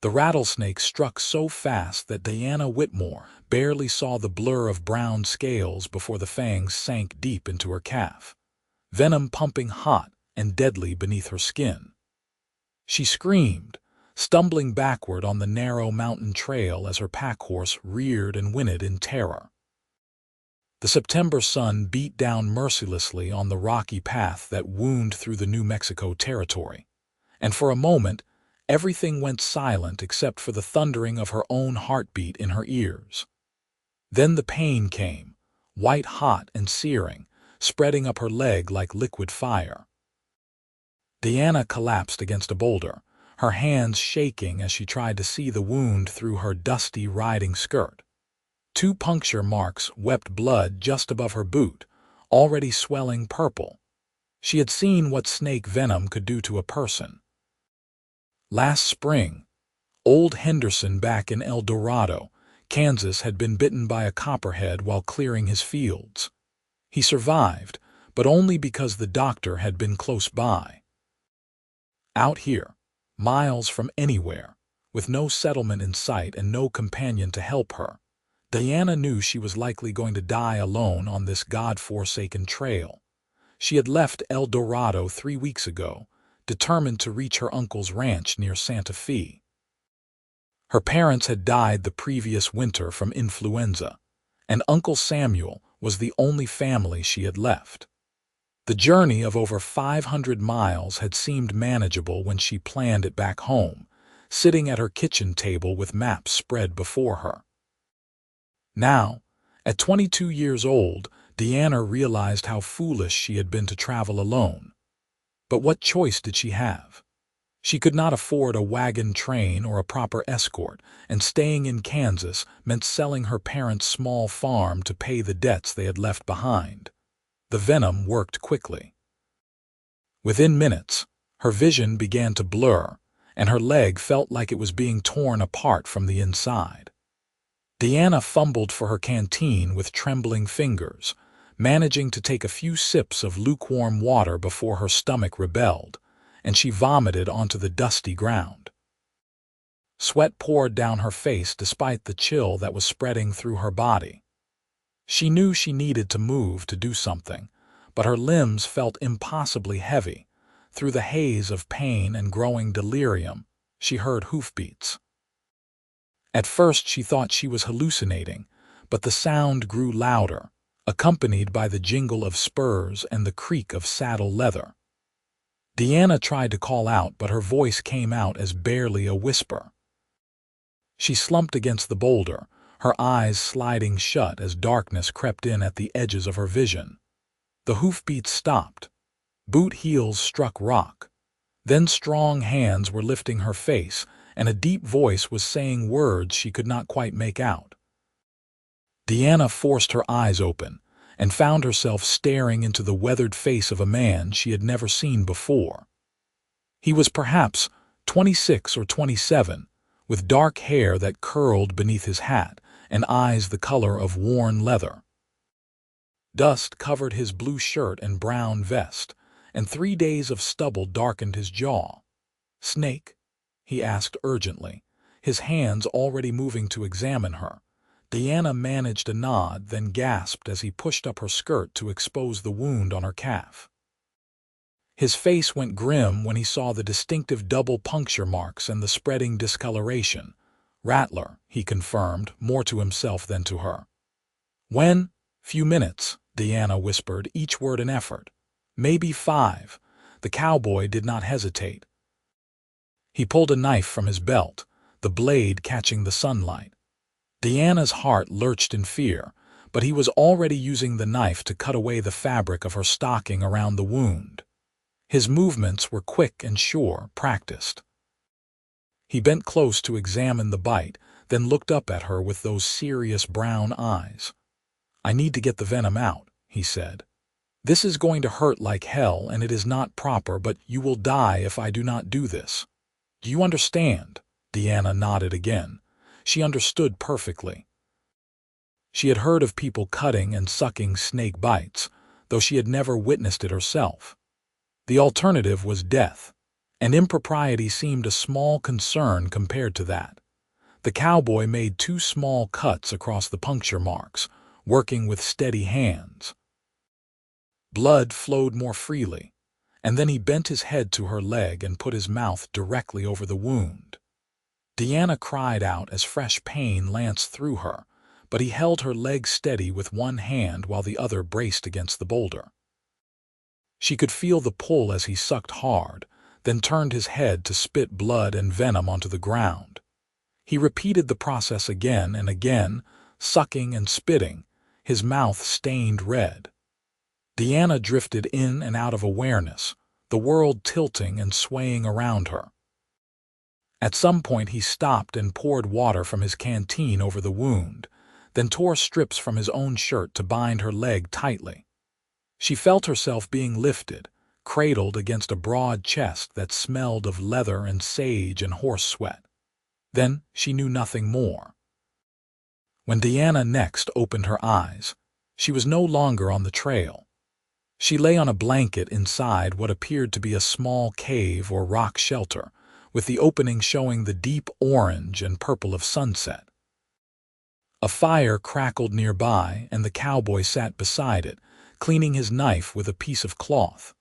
The rattlesnake struck so fast that Whitmore barely saw the blur of brown scales before the fangs sank deep into her calf, venom pumping hot and deadly beneath her skin. She screamed, stumbling backward on the narrow mountain trail as her packhorse reared and whinnied in terror. The September sun beat down mercilessly on the rocky path that wound through the New Mexico territory, and for a moment everything went silent except for the thundering of her own heartbeat in her ears. Then the pain came, white-hot and searing, spreading up her leg like liquid fire. Deanna collapsed against a boulder, her hands shaking as she tried to see the wound through her dusty riding skirt. 2 puncture marks wept blood just above her boot, already swelling purple. She had seen what snake venom could do to a person. Last spring, old Henderson back in El Dorado, Kansas, had been bitten by a copperhead while clearing his fields. He survived, but only because the doctor had been close by. Out here, miles from anywhere, with no settlement in sight and no companion to help her, Deanna knew she was likely going to die alone on this God-forsaken trail. She had left El Dorado 3 weeks ago, determined to reach her uncle's ranch near Santa Fe. Her parents had died the previous winter from influenza, and Uncle Samuel was the only family she had left. The journey of over 500 miles had seemed manageable when she planned it back home, sitting at her kitchen table with maps spread before her. Now, at 22 years old, Deanna realized how foolish she had been to travel alone. But what choice did she have? She could not afford a wagon train or a proper escort, and staying in Kansas meant selling her parents' small farm to pay the debts they had left behind. The venom worked quickly. Within minutes, her vision began to blur, and her leg felt like it was being torn apart from the inside. Deanna fumbled for her canteen with trembling fingers, managing to take a few sips of lukewarm water before her stomach rebelled, and she vomited onto the dusty ground. Sweat poured down her face despite the chill that was spreading through her body. She knew she needed to move to do something, but her limbs felt impossibly heavy. Through the haze of pain and growing delirium, she heard hoofbeats. At first she thought she was hallucinating, but the sound grew louder, accompanied by the jingle of spurs and the creak of saddle leather. Deanna tried to call out, but her voice came out as barely a whisper. She slumped against the boulder, her eyes sliding shut as darkness crept in at the edges of her vision. The hoofbeats stopped. Boot heels struck rock. Then strong hands were lifting her face, and a deep voice was saying words she could not quite make out. Deanna forced her eyes open and found herself staring into the weathered face of a man she had never seen before. He was perhaps 26 or 27, with dark hair that curled beneath his hat and eyes the color of worn leather. Dust covered his blue shirt and brown vest, and 3 days of stubble darkened his jaw. "Snake?" he asked urgently, his hands already moving to examine her. Deanna managed a nod, then gasped as he pushed up her skirt to expose the wound on her calf. His face went grim when he saw the distinctive double puncture marks and the spreading discoloration. "Rattler," he confirmed, more to himself than to her. "When?" "Few minutes," Deanna whispered, each word an effort. "Maybe 5. The cowboy did not hesitate. He pulled a knife from his belt, the blade catching the sunlight. Deanna's heart lurched in fear, but he was already using the knife to cut away the fabric of her stocking around the wound. His movements were quick and sure, practiced. He bent close to examine the bite, then looked up at her with those serious brown eyes. "I need to get the venom out," he said. "This is going to hurt like hell, and it is not proper, but you will die if I do not do this. Do you understand?" Deanna nodded again. She understood perfectly. She had heard of people cutting and sucking snake bites, though she had never witnessed it herself. The alternative was death, and impropriety seemed a small concern compared to that. The cowboy made 2 small cuts across the puncture marks, working with steady hands. Blood flowed more freely, and then he bent his head to her leg and put his mouth directly over the wound. Deanna cried out as fresh pain lanced through her, but he held her leg steady with one hand while the other braced against the boulder. She could feel the pull as he sucked hard, then turned his head to spit blood and venom onto the ground. He repeated the process again and again, sucking and spitting, his mouth stained red. Deanna drifted in and out of awareness, the world tilting and swaying around her. At some point he stopped and poured water from his canteen over the wound, then tore strips from his own shirt to bind her leg tightly. She felt herself being lifted, cradled against a broad chest that smelled of leather and sage and horse sweat. Then she knew nothing more. When Deanna next opened her eyes, she was no longer on the trail. She lay on a blanket inside what appeared to be a small cave or rock shelter, with the opening showing the deep orange and purple of sunset. A fire crackled nearby, and the cowboy sat beside it, cleaning his knife with a piece of cloth.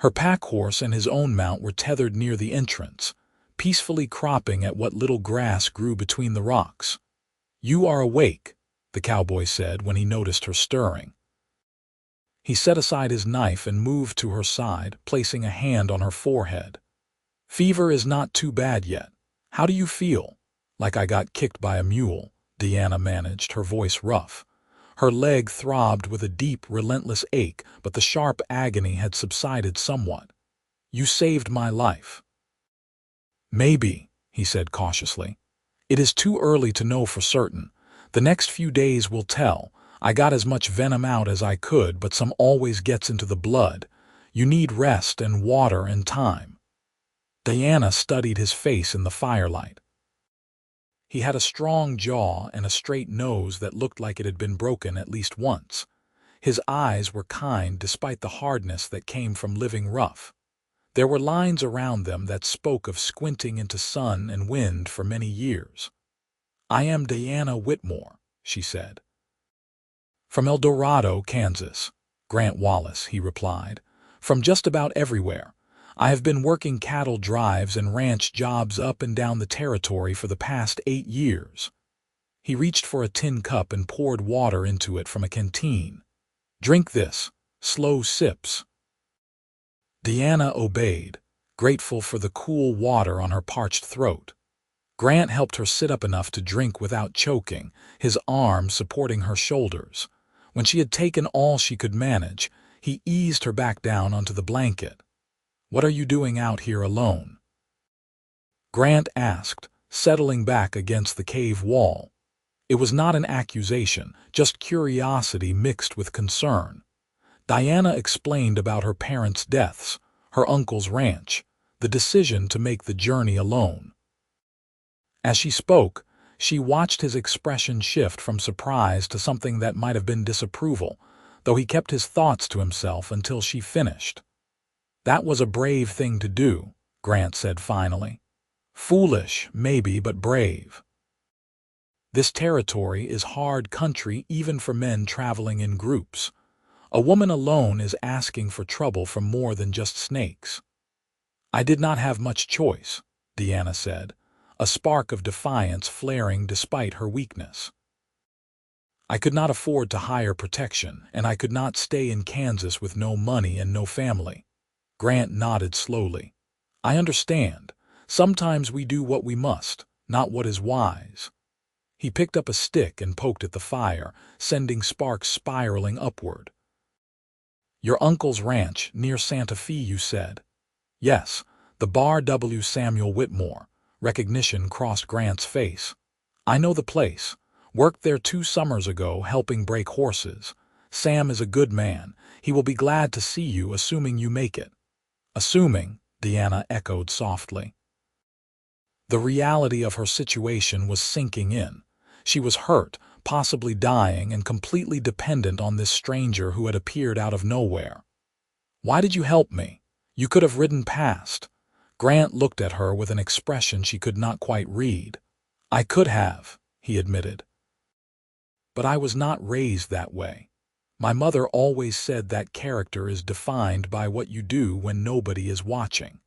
Her pack horse and his own mount were tethered near the entrance, peacefully cropping at what little grass grew between the rocks. "You are awake," the cowboy said when he noticed her stirring. He set aside his knife and moved to her side, placing a hand on her forehead. "Fever is not too bad yet. How do you feel?" "Like I got kicked by a mule," Deanna managed, her voice rough. Her leg throbbed with a deep, relentless ache, but the sharp agony had subsided somewhat. "You saved my life." "Maybe," he said cautiously. "It is too early to know for certain. The next few days will tell. I got as much venom out as I could, but some always gets into the blood. You need rest and water and time." Diana studied his face in the firelight. He had a strong jaw and a straight nose that looked like it had been broken at least once. His eyes were kind despite the hardness that came from living rough. There were lines around them that spoke of squinting into sun and wind for many years. "I am Diana Whitmore," she said. "From El Dorado, Kansas." "Grant Wallace," he replied. "From just about everywhere. I have been working cattle drives and ranch jobs up and down the territory for the past 8 years. He reached for a tin cup and poured water into it from a canteen. "Drink this. Slow sips." Deanna obeyed, grateful for the cool water on her parched throat. Grant helped her sit up enough to drink without choking, his arm supporting her shoulders. When she had taken all she could manage, he eased her back down onto the blanket. "What are you doing out here alone?" Grant asked, settling back against the cave wall. It was not an accusation, just curiosity mixed with concern. Diana explained about her parents' deaths, her uncle's ranch, the decision to make the journey alone. As she spoke, she watched his expression shift from surprise to something that might have been disapproval, though he kept his thoughts to himself until she finished. "That was a brave thing to do," Grant said finally. "Foolish, maybe, but brave. This territory is hard country even for men traveling in groups. A woman alone is asking for trouble from more than just snakes." "I did not have much choice," Deanna said, a spark of defiance flaring despite her weakness. "I could not afford to hire protection, and I could not stay in Kansas with no money and no family." Grant nodded slowly. "I understand. Sometimes we do what we must, not what is wise." He picked up a stick and poked at the fire, sending sparks spiraling upward. "Your uncle's ranch, near Santa Fe, you said?" "Yes, the Bar W. Samuel Whitmore." Recognition crossed Grant's face. "I know the place. Worked there 2 summers ago helping break horses. Sam is a good man. He will be glad to see you, assuming you make it." "Assuming," Deanna echoed softly. The reality of her situation was sinking in. She was hurt, possibly dying, and completely dependent on this stranger who had appeared out of nowhere. "Why did you help me? You could have ridden past." Grant looked at her with an expression she could not quite read. "I could have," he admitted. "But I was not raised that way. My mother always said that character is defined by what you do when nobody is watching.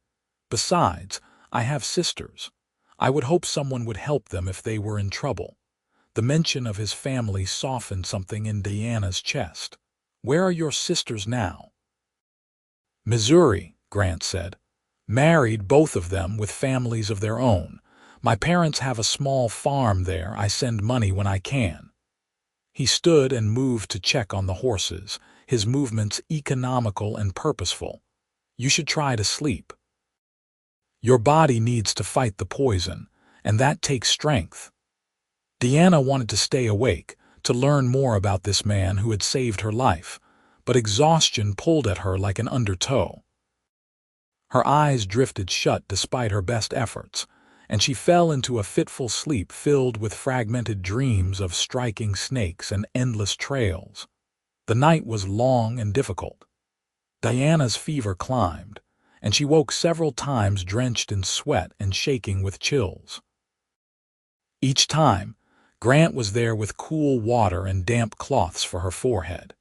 Besides, I have sisters. I would hope someone would help them if they were in trouble." The mention of his family softened something in Diana's chest. "Where are your sisters now?" "Missouri," Grant said. "Married, both of them, with families of their own. My parents have a small farm there. I send money when I can." He stood and moved to check on the horses, his movements economical and purposeful. "You should try to sleep. Your body needs to fight the poison, and that takes strength." Diana wanted to stay awake, to learn more about this man who had saved her life, but exhaustion pulled at her like an undertow. Her eyes drifted shut despite her best efforts, and she fell into a fitful sleep filled with fragmented dreams of striking snakes and endless trails. The night was long and difficult. Diana's fever climbed, and she woke several times drenched in sweat and shaking with chills. Each time, Grant was there with cool water and damp cloths for her forehead.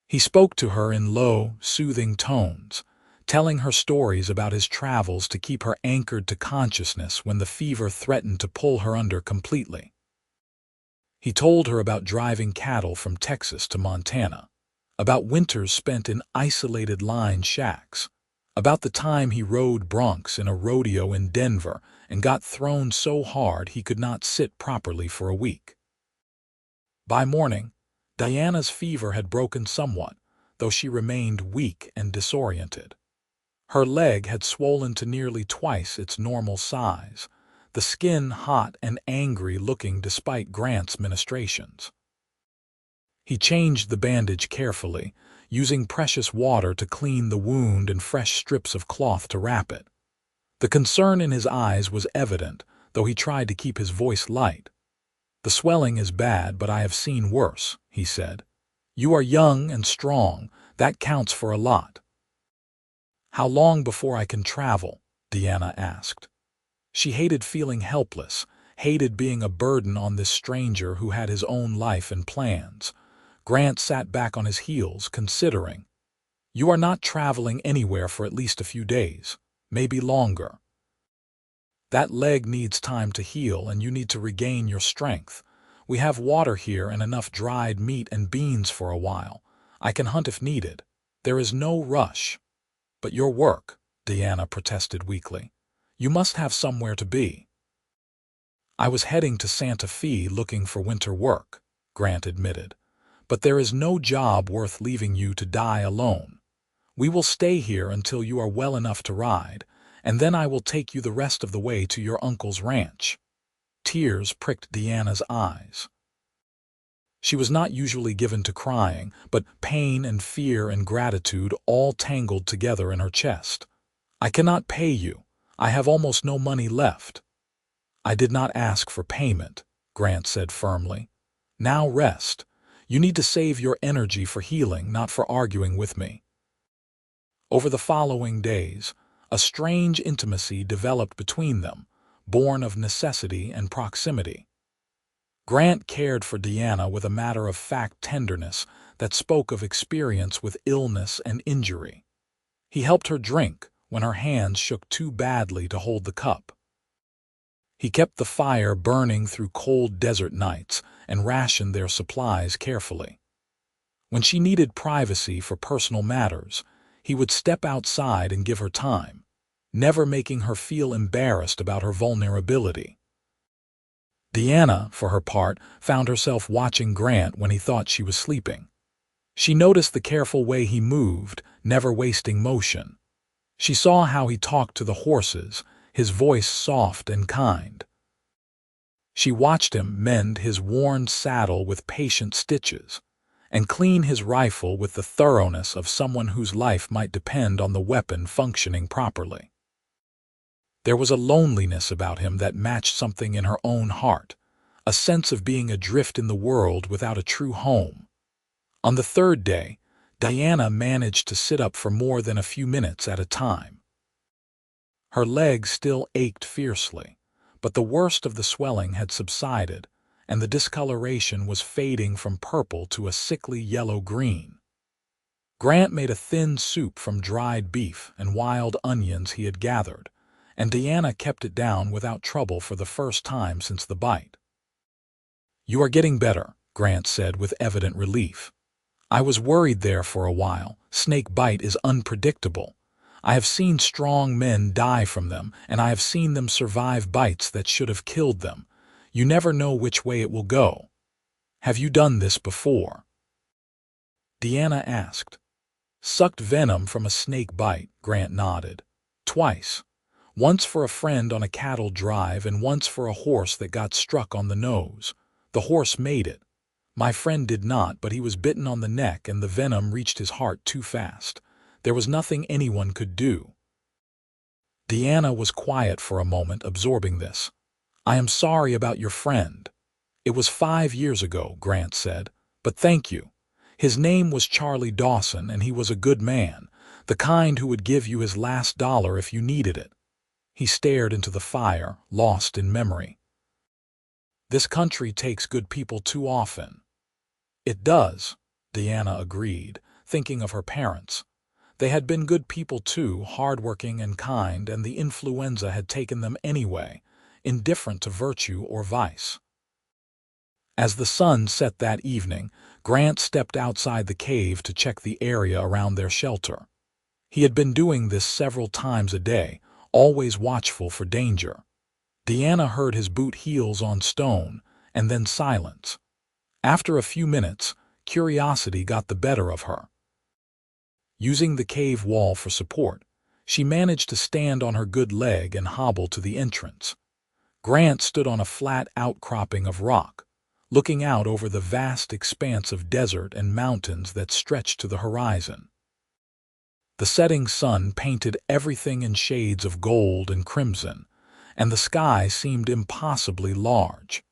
He spoke to her in low, soothing tones, telling her stories about his travels to keep her anchored to consciousness when the fever threatened to pull her under completely. He told her about driving cattle from Texas to Montana, about winters spent in isolated line shacks, about the time he rode broncs in a rodeo in Denver and got thrown so hard he could not sit properly for a week. By morning, Diana's fever had broken somewhat, though she remained weak and disoriented. Her leg had swollen to nearly twice its normal size, the skin hot and angry-looking despite Grant's ministrations. He changed the bandage carefully, using precious water to clean the wound and fresh strips of cloth to wrap it. The concern in his eyes was evident, though he tried to keep his voice light. "The swelling is bad, but I have seen worse," he said. "You are young and strong. That counts for a lot." "How long before I can travel?" Diana asked. She hated feeling helpless, hated being a burden on this stranger who had his own life and plans. Grant sat back on his heels, considering. "You are not traveling anywhere for at least a few days, maybe longer. That leg needs time to heal, and you need to regain your strength. We have water here and enough dried meat and beans for a while. I can hunt if needed. There is no rush." "But your work," Diana protested weakly. "You must have somewhere to be." "I was heading to Santa Fe looking for winter work," Grant admitted. "But there is no job worth leaving you to die alone. We will stay here until you are well enough to ride, and then I will take you the rest of the way to your uncle's ranch." Tears pricked Diana's eyes. She was not usually given to crying, but pain and fear and gratitude all tangled together in her chest. "I cannot pay you. I have almost no money left." "I did not ask for payment," Grant said firmly. "Now rest. You need to save your energy for healing, not for arguing with me." Over the following days, a strange intimacy developed between them, born of necessity and proximity. Grant cared for Diana with a matter-of-fact tenderness that spoke of experience with illness and injury. He helped her drink when her hands shook too badly to hold the cup. He kept the fire burning through cold desert nights and rationed their supplies carefully. When she needed privacy for personal matters, he would step outside and give her time, never making her feel embarrassed about her vulnerability. Diana, for her part, found herself watching Grant when he thought she was sleeping. She noticed the careful way he moved, never wasting motion. She saw how he talked to the horses, his voice soft and kind. She watched him mend his worn saddle with patient stitches, and clean his rifle with the thoroughness of someone whose life might depend on the weapon functioning properly. There was a loneliness about him that matched something in her own heart, a sense of being adrift in the world without a true home. On the third day, Diana managed to sit up for more than a few minutes at a time. Her leg still ached fiercely, but the worst of the swelling had subsided, and the discoloration was fading from purple to a sickly yellow-green. Grant made a thin soup from dried beef and wild onions he had gathered, and Deanna kept it down without trouble for the first time since the bite. "You are getting better," Grant said with evident relief. "I was worried there for a while. Snakebite is unpredictable. I have seen strong men die from them, and I have seen them survive bites that should have killed them. You never know which way it will go. Have you done this before?" Deanna asked. "Sucked venom from a snake bite," Grant nodded. "Twice. Once for a friend on a cattle drive and once for a horse that got struck on the nose. The horse made it. My friend did not, but he was bitten on the neck and the venom reached his heart too fast. There was nothing anyone could do." Deanna was quiet for a moment, absorbing this. "I am sorry about your friend." "It was 5 years ago," Grant said. "But thank you. His name was Charlie Dawson, and he was a good man, the kind who would give you his last dollar if you needed it." He stared into the fire, lost in memory. "This country takes good people too often." "It does," Deanna agreed, thinking of her parents. They had been good people too, hardworking and kind, and the influenza had taken them anyway, indifferent to virtue or vice. As the sun set that evening, Grant stepped outside the cave to check the area around their shelter. He had been doing this several times a day, always watchful for danger. Deanna heard his boot heels on stone, and then silence. After a few minutes, curiosity got the better of her. Using the cave wall for support, she managed to stand on her good leg and hobble to the entrance. Grant stood on a flat outcropping of rock, looking out over the vast expanse of desert and mountains that stretched to the horizon. The setting sun painted everything in shades of gold and crimson, and the sky seemed impossibly large.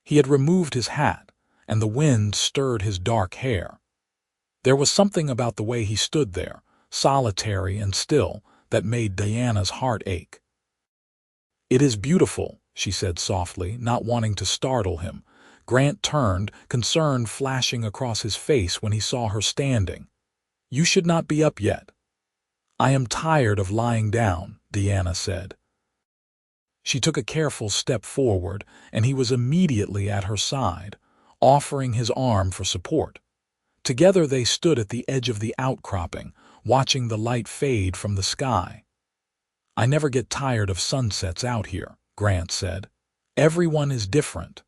He had removed his hat, and the wind stirred his dark hair. There was something about the way he stood there, solitary and still, that made Diana's heart ache. "It is beautiful," she said softly, not wanting to startle him. Grant turned, concern flashing across his face when he saw her standing. "You should not be up yet." "I am tired of lying down," Deanna said. She took a careful step forward, and he was immediately at her side, offering his arm for support. Together they stood at the edge of the outcropping, watching the light fade from the sky. "I never get tired of sunsets out here," Grant said. "Everyone is different.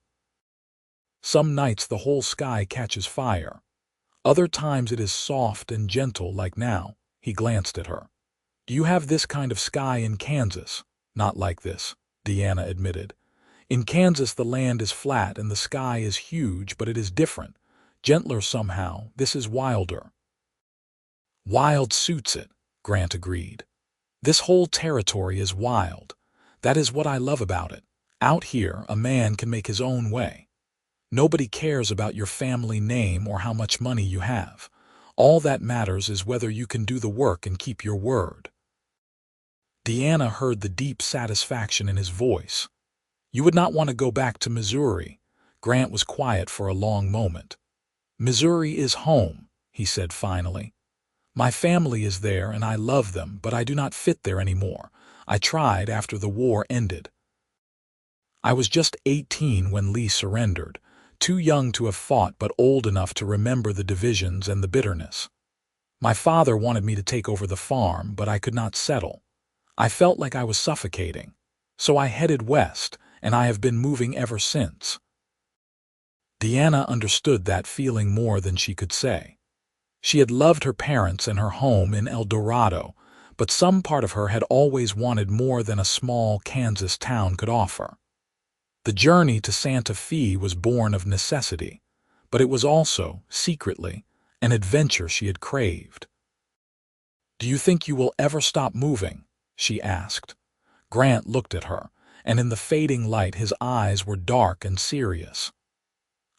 Some nights the whole sky catches fire. Other times it is soft and gentle like now." He glanced at her. "Do you have this kind of sky in Kansas?" "Not like this," Deanna admitted. "In Kansas the land is flat and the sky is huge, but it is different. Gentler somehow. This is wilder." "Wild suits it," Grant agreed. "This whole territory is wild. That is what I love about it. Out here, a man can make his own way. Nobody cares about your family name or how much money you have. All that matters is whether you can do the work and keep your word." Deanna heard the deep satisfaction in his voice. "You would not want to go back to Missouri." Grant was quiet for a long moment. "Missouri is home," he said finally. "My family is there and I love them, but I do not fit there anymore. I tried after the war ended. I was just 18 when Lee surrendered, too young to have fought but old enough to remember the divisions and the bitterness. My father wanted me to take over the farm, but I could not settle. I felt like I was suffocating. So I headed west, and I have been moving ever since." Deanna understood that feeling more than she could say. She had loved her parents and her home in El Dorado, but some part of her had always wanted more than a small Kansas town could offer. The journey to Santa Fe was born of necessity, but it was also, secretly, an adventure she had craved. "Do you think you will ever stop moving?" she asked. Grant looked at her, and in the fading light his eyes were dark and serious.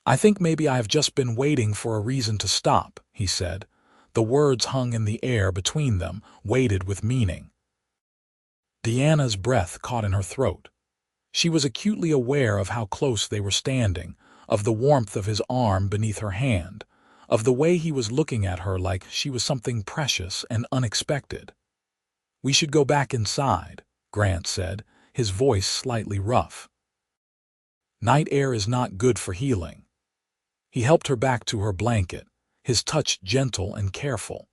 "I think maybe I have just been waiting for a reason to stop," he said. The words hung in the air between them, weighted with meaning. Deanna's breath caught in her throat. She was acutely aware of how close they were standing, of the warmth of his arm beneath her hand, of the way he was looking at her like she was something precious and unexpected. "We should go back inside," Grant said, his voice slightly rough. "Night air is not good for healing." He helped her back to her blanket, his touch gentle and careful.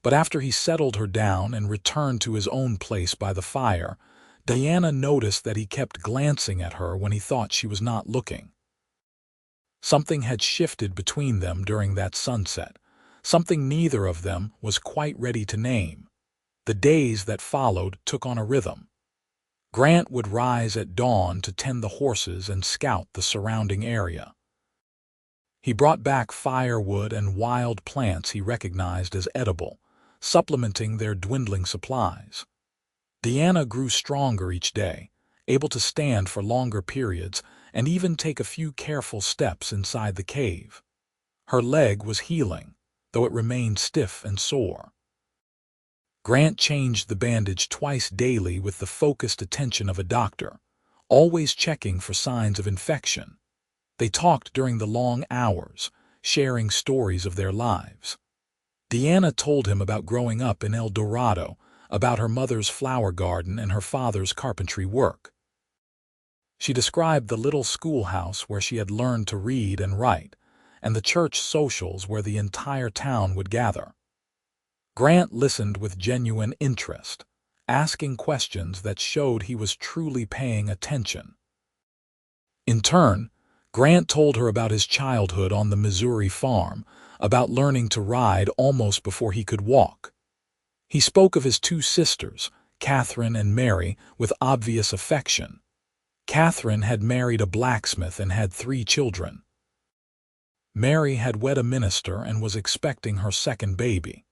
But after he settled her down and returned to his own place by the fire, Diana noticed that he kept glancing at her when he thought she was not looking. Something had shifted between them during that sunset, something neither of them was quite ready to name. The days that followed took on a rhythm. Grant would rise at dawn to tend the horses and scout the surrounding area. He brought back firewood and wild plants he recognized as edible, supplementing their dwindling supplies. Deanna grew stronger each day, able to stand for longer periods and even take a few careful steps inside the cave. Her leg was healing, though it remained stiff and sore. Grant changed the bandage twice daily with the focused attention of a doctor, always checking for signs of infection. They talked during the long hours, sharing stories of their lives. Deanna told him about growing up in El Dorado, about her mother's flower garden and her father's carpentry work. She described the little schoolhouse where she had learned to read and write, and the church socials where the entire town would gather. Grant listened with genuine interest, asking questions that showed he was truly paying attention. In turn, Grant told her about his childhood on the Missouri farm, about learning to ride almost before he could walk. He spoke of his two sisters, Catherine and Mary, with obvious affection. Catherine had married a blacksmith and had 3 children. Mary had wed a minister and was expecting her second baby.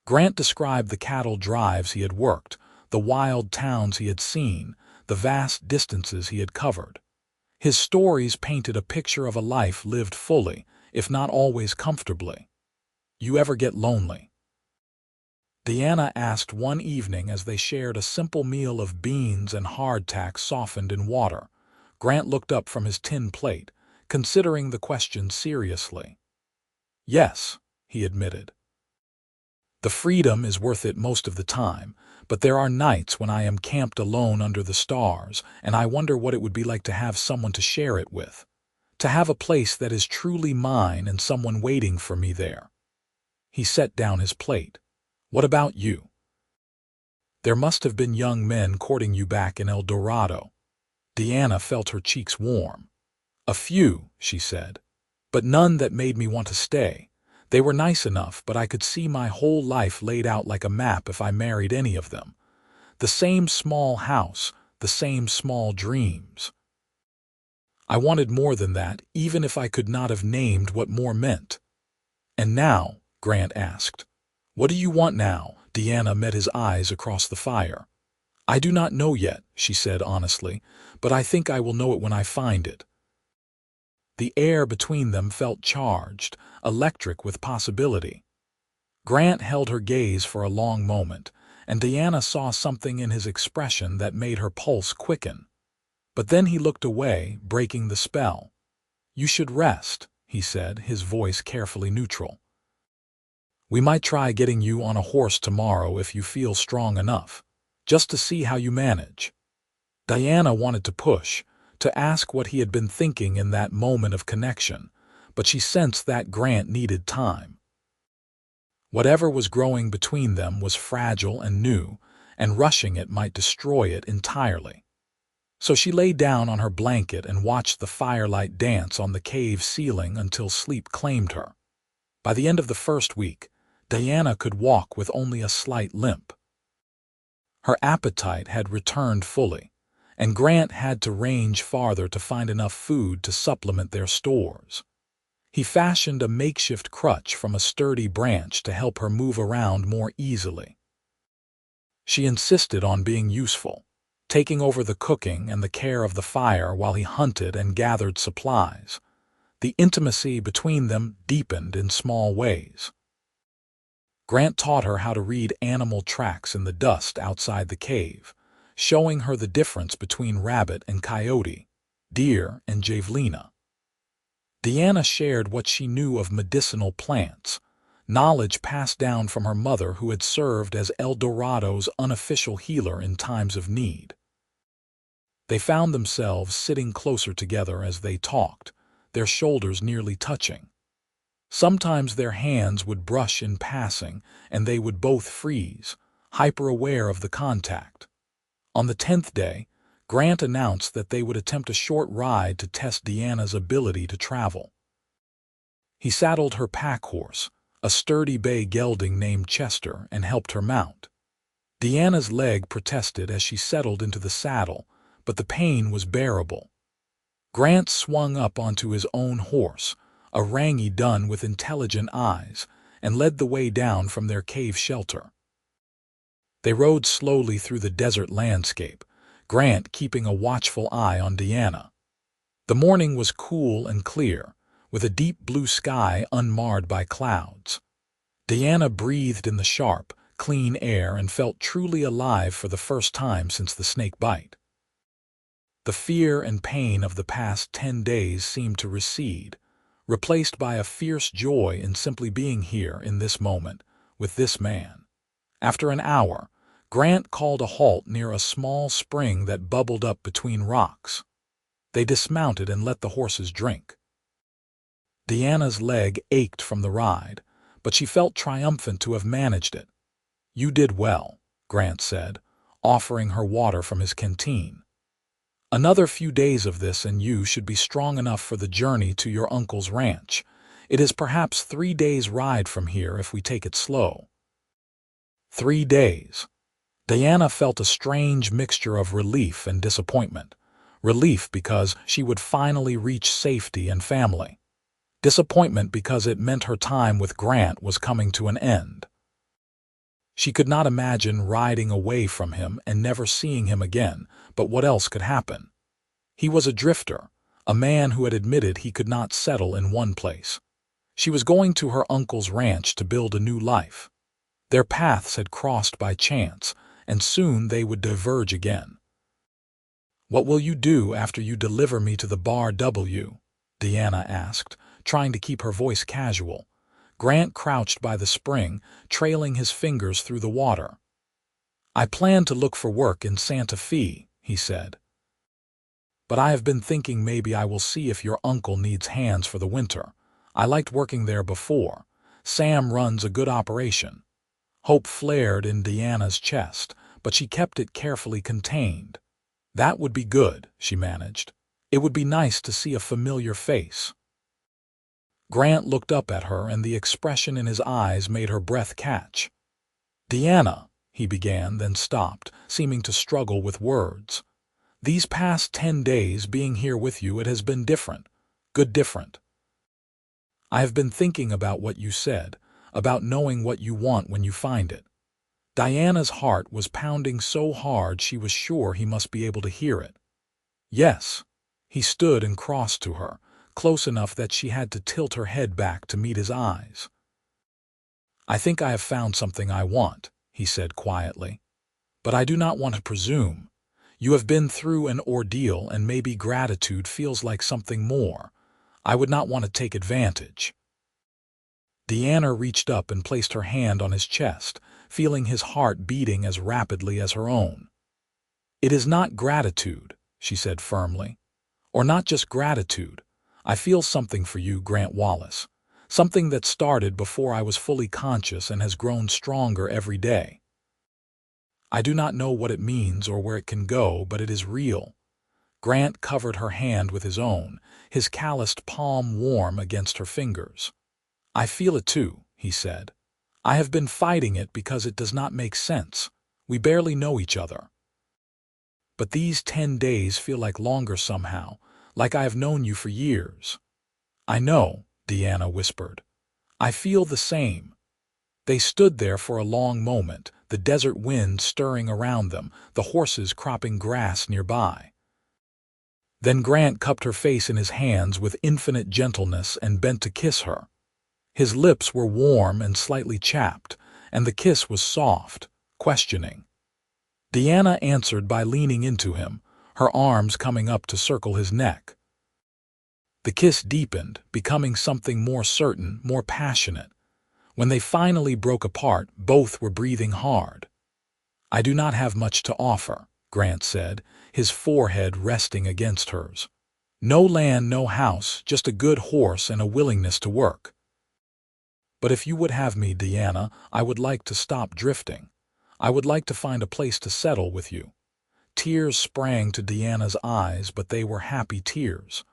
Grant described the cattle drives he had worked, the wild towns he had seen, the vast distances he had covered. His stories painted a picture of a life lived fully, if not always comfortably. "You ever get lonely?" Deanna asked one evening as they shared a simple meal of beans and hardtack softened in water. Grant looked up from his tin plate, considering the question seriously. "Yes," he admitted. "The freedom is worth it most of the time, but there are nights when I am camped alone under the stars, and I wonder what it would be like to have someone to share it with, to have a place that is truly mine and someone waiting for me there." He set down his plate. "What about you? There must have been young men courting you back in El Dorado." Deanna felt her cheeks warm. "A few," she said, "but none that made me want to stay. They were nice enough, but I could see my whole life laid out like a map if I married any of them. The same small house, the same small dreams. I wanted more than that, even if I could not have named what more meant." "And now?" Grant asked. "What do you want now?" Deanna met his eyes across the fire. "I do not know yet," she said honestly, "but I think I will know it when I find it." The air between them felt charged, electric with possibility. Grant held her gaze for a long moment, and Deanna saw something in his expression that made her pulse quicken. But then he looked away, breaking the spell. "You should rest," he said, his voice carefully neutral. "We might try getting you on a horse tomorrow if you feel strong enough, just to see how you manage." Diana wanted to push, to ask what he had been thinking in that moment of connection, but she sensed that Grant needed time. Whatever was growing between them was fragile and new, and rushing it might destroy it entirely. So she lay down on her blanket and watched the firelight dance on the cave ceiling until sleep claimed her. By the end of the first week, Diana could walk with only a slight limp. Her appetite had returned fully, and Grant had to range farther to find enough food to supplement their stores. He fashioned a makeshift crutch from a sturdy branch to help her move around more easily. She insisted on being useful, taking over the cooking and the care of the fire while he hunted and gathered supplies. The intimacy between them deepened in small ways. Grant taught her how to read animal tracks in the dust outside the cave, showing her the difference between rabbit and coyote, deer and javelina. Deanna shared what she knew of medicinal plants, knowledge passed down from her mother who had served as El Dorado's unofficial healer in times of need. They found themselves sitting closer together as they talked, their shoulders nearly touching. Sometimes their hands would brush in passing, and they would both freeze, hyper-aware of the contact. On the 10th day, Grant announced that they would attempt a short ride to test Deanna's ability to travel. He saddled her pack horse, a sturdy bay gelding named Chester, and helped her mount. Deanna's leg protested as she settled into the saddle, but the pain was bearable. Grant swung up onto his own horse, a rangy dun with intelligent eyes, and led the way down from their cave shelter. They rode slowly through the desert landscape, Grant keeping a watchful eye on Deanna. The morning was cool and clear, with a deep blue sky unmarred by clouds. Deanna breathed in the sharp, clean air and felt truly alive for the first time since the snake bite. The fear and pain of the past 10 days seemed to recede, replaced by a fierce joy in simply being here in this moment, with this man. After an hour, Grant called a halt near a small spring that bubbled up between rocks. They dismounted and let the horses drink. Deanna's leg ached from the ride, but she felt triumphant to have managed it. "You did well," Grant said, offering her water from his canteen. "Another few days of this and you should be strong enough for the journey to your uncle's ranch. It is perhaps 3 days' ride from here if we take it slow." 3 days. Deanna felt a strange mixture of relief and disappointment. Relief because she would finally reach safety and family. Disappointment because it meant her time with Grant was coming to an end. She could not imagine riding away from him and never seeing him again, but what else could happen? He was a drifter, a man who had admitted he could not settle in one place. She was going to her uncle's ranch to build a new life. Their paths had crossed by chance, and soon they would diverge again. "What will you do after you deliver me to the Bar W?" Deanna asked, trying to keep her voice casual. Grant crouched by the spring, trailing his fingers through the water. "I plan to look for work in Santa Fe," he said. "But I have been thinking maybe I will see if your uncle needs hands for the winter. I liked working there before. Sam runs a good operation." Hope flared in Deanna's chest, but she kept it carefully contained. "That would be good," she managed. "It would be nice to see a familiar face." Grant looked up at her, and the expression in his eyes made her breath catch. "Deanna," he began, then stopped, seeming to struggle with words. "These past 10 days being here with you, it has been different. Good different. I have been thinking about what you said, about knowing what you want when you find it." Diana's heart was pounding so hard she was sure he must be able to hear it. "Yes." He stood and crossed to her, close enough that she had to tilt her head back to meet his eyes. "I think I have found something I want," he said quietly. "But I do not want to presume. You have been through an ordeal, and maybe gratitude feels like something more. I would not want to take advantage." Deanna reached up and placed her hand on his chest, feeling his heart beating as rapidly as her own. "It is not gratitude," she said firmly. "Or not just gratitude. I feel something for you, Grant Wallace. Something that started before I was fully conscious and has grown stronger every day. I do not know what it means or where it can go, but it is real." Grant covered her hand with his own, his calloused palm warm against her fingers. "I feel it too," he said. "I have been fighting it because it does not make sense. We barely know each other. But these 10 days feel like longer somehow, like I have known you for years." "I know," Deanna whispered. "I feel the same." They stood there for a long moment, the desert wind stirring around them, the horses cropping grass nearby. Then Grant cupped her face in his hands with infinite gentleness and bent to kiss her. His lips were warm and slightly chapped, and the kiss was soft, questioning. Deanna answered by leaning into him, her arms coming up to circle his neck. The kiss deepened, becoming something more certain, more passionate. When they finally broke apart, both were breathing hard. "I do not have much to offer," Grant said, his forehead resting against hers. "No land, no house, just a good horse and a willingness to work. But if you would have me, Deanna, I would like to stop drifting. I would like to find a place to settle with you." Tears sprang to Deanna's eyes, but they were happy tears.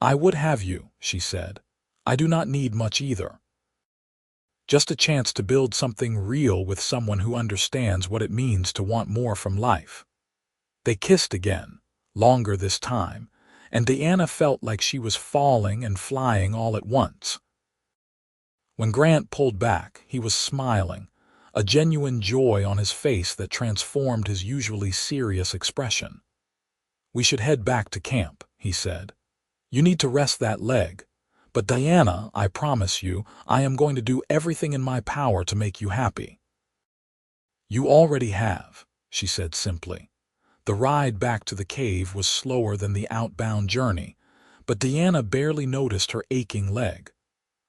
"I would have you," she said. "I do not need much either. Just a chance to build something real with someone who understands what it means to want more from life." They kissed again, longer this time, and Deanna felt like she was falling and flying all at once. When Grant pulled back, he was smiling, a genuine joy on his face that transformed his usually serious expression. "We should head back to camp," he said. "You need to rest that leg. But Diana, I promise you, I am going to do everything in my power to make you happy." "You already have," she said simply. The ride back to the cave was slower than the outbound journey, but Deanna barely noticed her aching leg.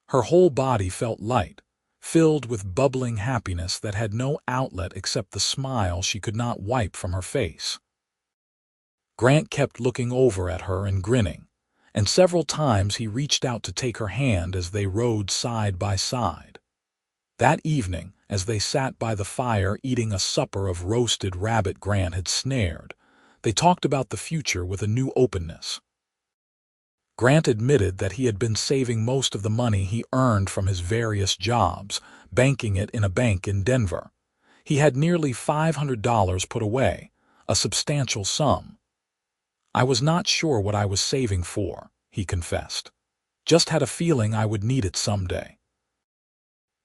Her whole body felt light, filled with bubbling happiness that had no outlet except the smile she could not wipe from her face. Grant kept looking over at her and grinning, and several times he reached out to take her hand as they rode side by side. That evening, as they sat by the fire eating a supper of roasted rabbit Grant had snared, they talked about the future with a new openness. Grant admitted that he had been saving most of the money he earned from his various jobs, banking it in a bank in Denver. He had nearly $500 put away, a substantial sum. "I was not sure what I was saving for," he confessed. "Just had a feeling I would need it someday.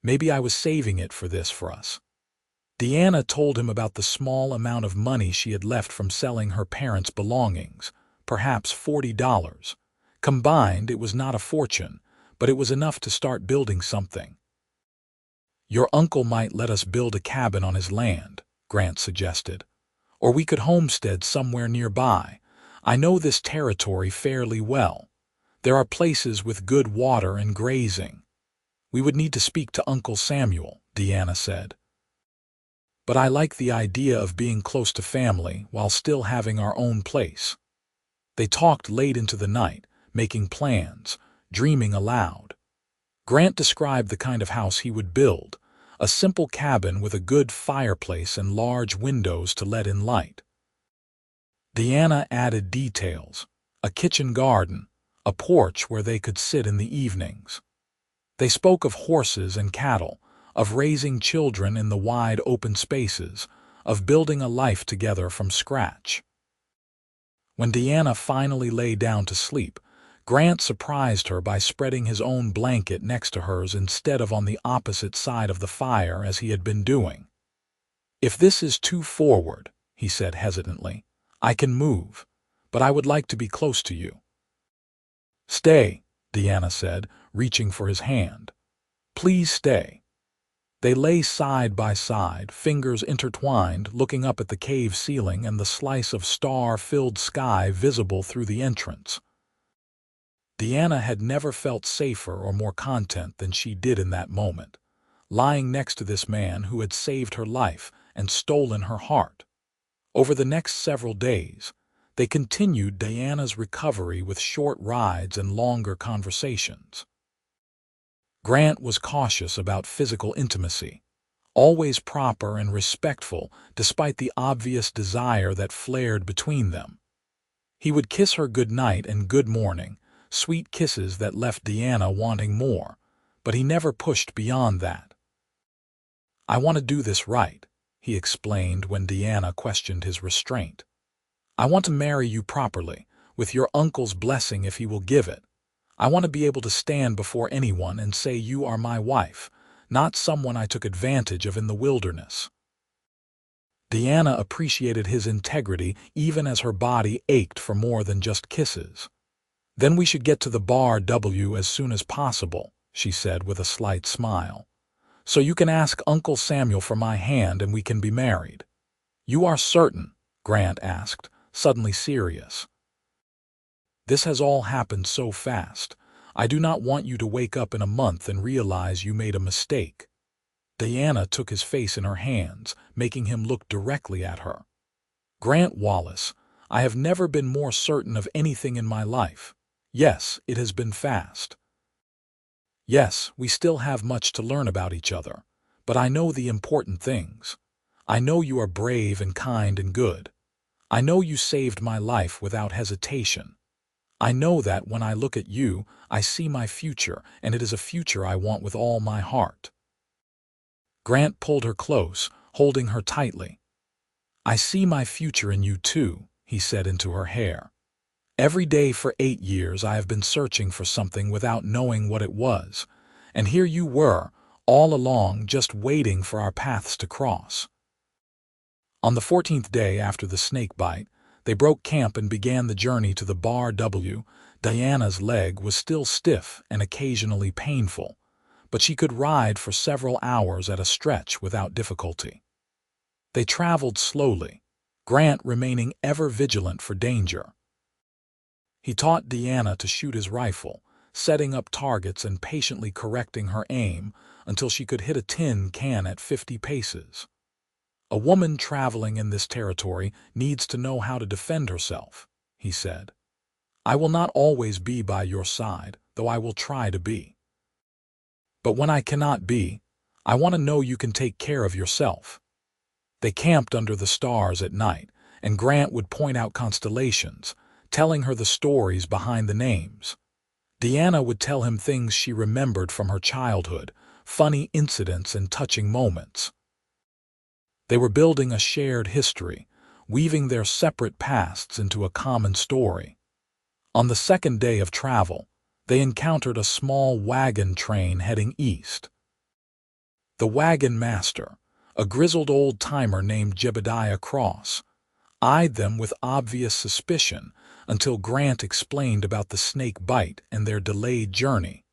Maybe I was saving it for this for us." Deanna told him about the small amount of money she had left from selling her parents' belongings, perhaps $40. Combined, it was not a fortune, but it was enough to start building something. "Your uncle might let us build a cabin on his land," Grant suggested. "Or we could homestead somewhere nearby. I know this territory fairly well. There are places with good water and grazing." "We would need to speak to Uncle Samuel," Deanna said. "But I like the idea of being close to family while still having our own place." They talked late into the night, making plans, dreaming aloud. Grant described the kind of house he would build, a simple cabin with a good fireplace and large windows to let in light. Deanna added details: a kitchen garden, a porch where they could sit in the evenings. They spoke of horses and cattle, of raising children in the wide open spaces, of building a life together from scratch. When Deanna finally lay down to sleep, Grant surprised her by spreading his own blanket next to hers instead of on the opposite side of the fire as he had been doing. "If this is too forward," he said hesitantly, "I can move, but I would like to be close to you." "Stay," Deanna said, reaching for his hand. "Please stay." They lay side by side, fingers intertwined, looking up at the cave ceiling and the slice of star-filled sky visible through the entrance. Deanna had never felt safer or more content than she did in that moment, lying next to this man who had saved her life and stolen her heart. Over the next several days, they continued Diana's recovery with short rides and longer conversations. Grant was cautious about physical intimacy, always proper and respectful despite the obvious desire that flared between them. He would kiss her good night and good morning, sweet kisses that left Deanna wanting more, but he never pushed beyond that. "I want to do this right," he explained when Deanna questioned his restraint. "I want to marry you properly, with your uncle's blessing if he will give it. I want to be able to stand before anyone and say you are my wife, not someone I took advantage of in the wilderness." Deanna appreciated his integrity even as her body ached for more than just kisses. "Then we should get to the bar W as soon as possible," she said with a slight smile. "So you can ask Uncle Samuel for my hand and we can be married." "You are certain?" Grant asked, suddenly serious. "This has all happened so fast. I do not want you to wake up in a month and realize you made a mistake." Diana took his face in her hands, making him look directly at her. "Grant Wallace, I have never been more certain of anything in my life. Yes, it has been fast. Yes, we still have much to learn about each other, but I know the important things. I know you are brave and kind and good. I know you saved my life without hesitation. I know that when I look at you, I see my future, and it is a future I want with all my heart." Grant pulled her close, holding her tightly. "I see my future in you too," he said into her hair. "Every day for 8 years I have been searching for something without knowing what it was, and here you were, all along just waiting for our paths to cross." On the 14th day after the snake bite, they broke camp and began the journey to the Bar W. Diana's leg was still stiff and occasionally painful, but she could ride for several hours at a stretch without difficulty. They traveled slowly, Grant remaining ever vigilant for danger. He taught Diana to shoot his rifle, setting up targets and patiently correcting her aim until she could hit a tin can at 50 paces. "A woman traveling in this territory needs to know how to defend herself," he said. "I will not always be by your side, though I will try to be. But when I cannot be, I want to know you can take care of yourself." They camped under the stars at night, and Grant would point out constellations, telling her the stories behind the names. Diana would tell him things she remembered from her childhood, funny incidents and touching moments. They were building a shared history, weaving their separate pasts into a common story. On the second day of travel, they encountered a small wagon train heading east. The wagon master, a grizzled old-timer named Jebediah Cross, eyed them with obvious suspicion until Grant explained about the snake bite and their delayed journey.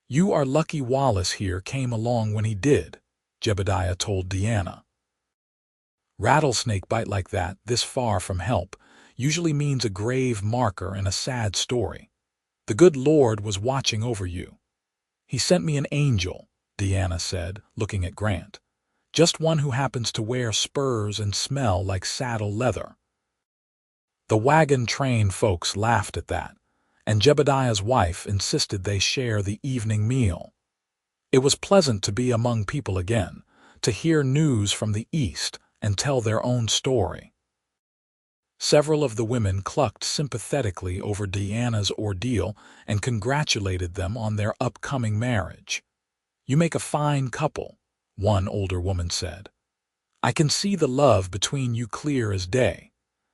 "You are lucky Wallace here came along when he did," Jebediah told Diana. "Rattlesnake bite like that, this far from help, usually means a grave marker and a sad story. The good Lord was watching over you. He sent me an angel," Diana said, looking at Grant. "Just one who happens to wear spurs and smell like saddle leather." The wagon train folks laughed at that, and Jebediah's wife insisted they share the evening meal. It was pleasant to be among people again, to hear news from the east and tell their own story. Several of the women clucked sympathetically over Diana's ordeal and congratulated them on their upcoming marriage. "You make a fine couple," one older woman said. "I can see the love between you clear as day.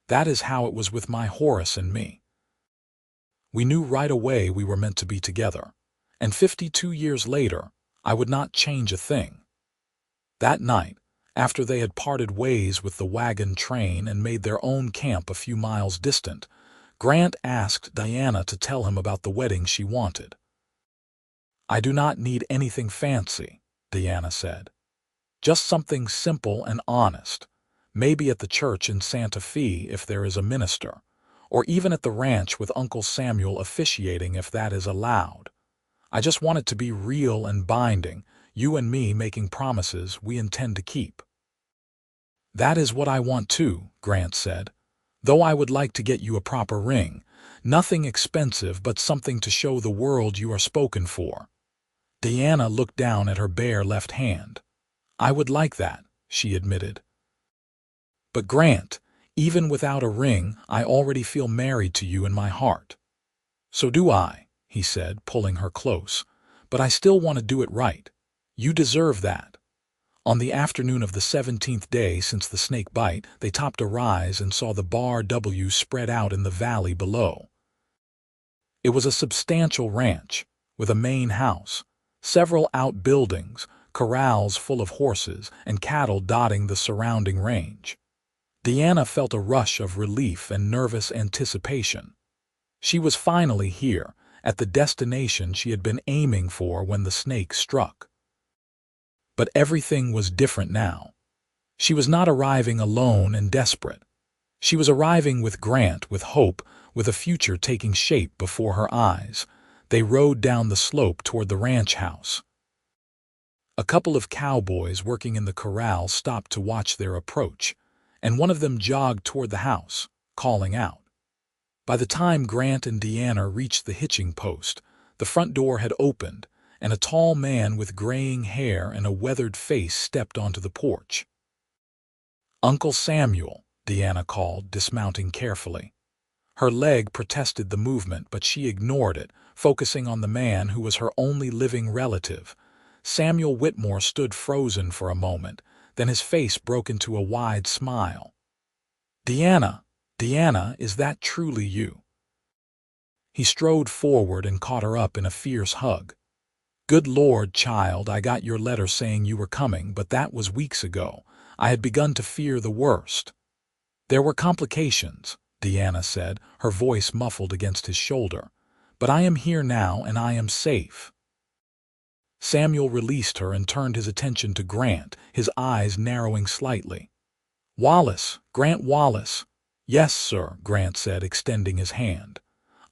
That is how it was with my Horace and me. We knew right away we were meant to be together, and 52 years later, I would not change a thing." That night, after they had parted ways with the wagon train and made their own camp a few miles distant, Grant asked Diana to tell him about the wedding she wanted. "I do not need anything fancy," Diana said. "Just something simple and honest, maybe at the church in Santa Fe if there is a minister, or even at the ranch with Uncle Samuel officiating if that is allowed. I just want it to be real and binding, you and me making promises we intend to keep." "That is what I want too," Grant said, "though I would like to get you a proper ring, nothing expensive but something to show the world you are spoken for." Diana looked down at her bare left hand. "I would like that," she admitted. "But Grant, even without a ring, I already feel married to you in my heart." "So do I," he said, pulling her close, "but I still want to do it right. You deserve that." On the afternoon of the 17th day since the snake bite, they topped a rise and saw the Bar W spread out in the valley below. It was a substantial ranch, with a main house, several outbuildings, corrals full of horses, and cattle dotting the surrounding range. Diana felt a rush of relief and nervous anticipation. She was finally here, at the destination she had been aiming for when the snake struck. But everything was different now. She was not arriving alone and desperate. She was arriving with Grant, with hope, with a future taking shape before her eyes. They rode down the slope toward the ranch house. A couple of cowboys working in the corral stopped to watch their approach, and one of them jogged toward the house, calling out. By the time Grant and Deanna reached the hitching post, the front door had opened, and a tall man with graying hair and a weathered face stepped onto the porch. "Uncle Samuel," Deanna called, dismounting carefully. Her leg protested the movement, but she ignored it, focusing on the man who was her only living relative. Samuel Whitmore stood frozen for a moment, then his face broke into a wide smile. "Deanna, Deanna, is that truly you?" He strode forward and caught her up in a fierce hug. "Good Lord, child, I got your letter saying you were coming, but that was weeks ago. I had begun to fear the worst." "There were complications," Deanna said, her voice muffled against his shoulder. "But I am here now, and I am safe." Samuel released her and turned his attention to Grant, his eyes narrowing slightly. "Wallace, Grant Wallace." "Yes, sir," Grant said, extending his hand.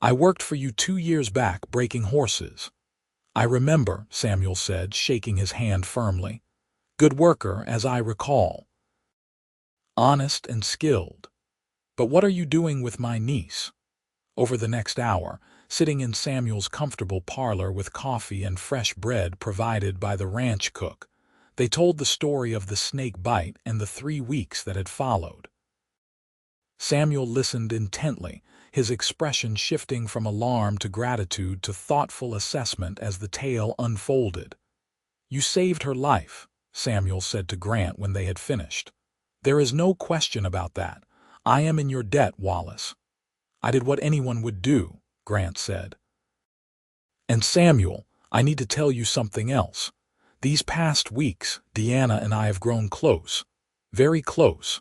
"I worked for you 2 years back, breaking horses." "I remember," Samuel said, shaking his hand firmly. "Good worker, as I recall. Honest and skilled. But what are you doing with my niece?" Over the next hour, sitting in Samuel's comfortable parlor with coffee and fresh bread provided by the ranch cook, they told the story of the Snakebite and the 3 weeks that had followed. Samuel listened intently, his expression shifting from alarm to gratitude to thoughtful assessment as the tale unfolded. "You saved her life," Samuel said to Grant when they had finished. "There is no question about that. I am in your debt, Wallace." "I did what anyone would do," Grant said. "And Samuel, I need to tell you something else. These past weeks, Deanna and I have grown close, very close.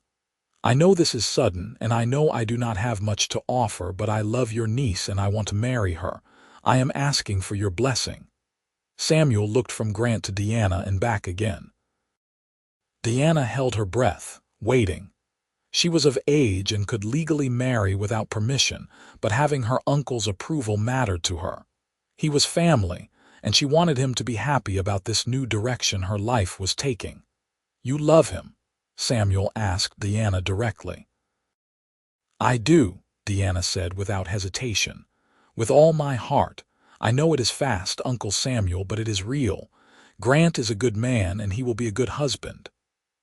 I know this is sudden, and I know I do not have much to offer, but I love your niece and I want to marry her. I am asking for your blessing." Samuel looked from Grant to Deanna and back again. Deanna held her breath, waiting. She was of age and could legally marry without permission, but having her uncle's approval mattered to her. He was family, and she wanted him to be happy about this new direction her life was taking. "You love him?" Samuel asked Deanna directly. "I do," Deanna said without hesitation. "With all my heart. I know it is fast, Uncle Samuel, but it is real. Grant is a good man, and he will be a good husband."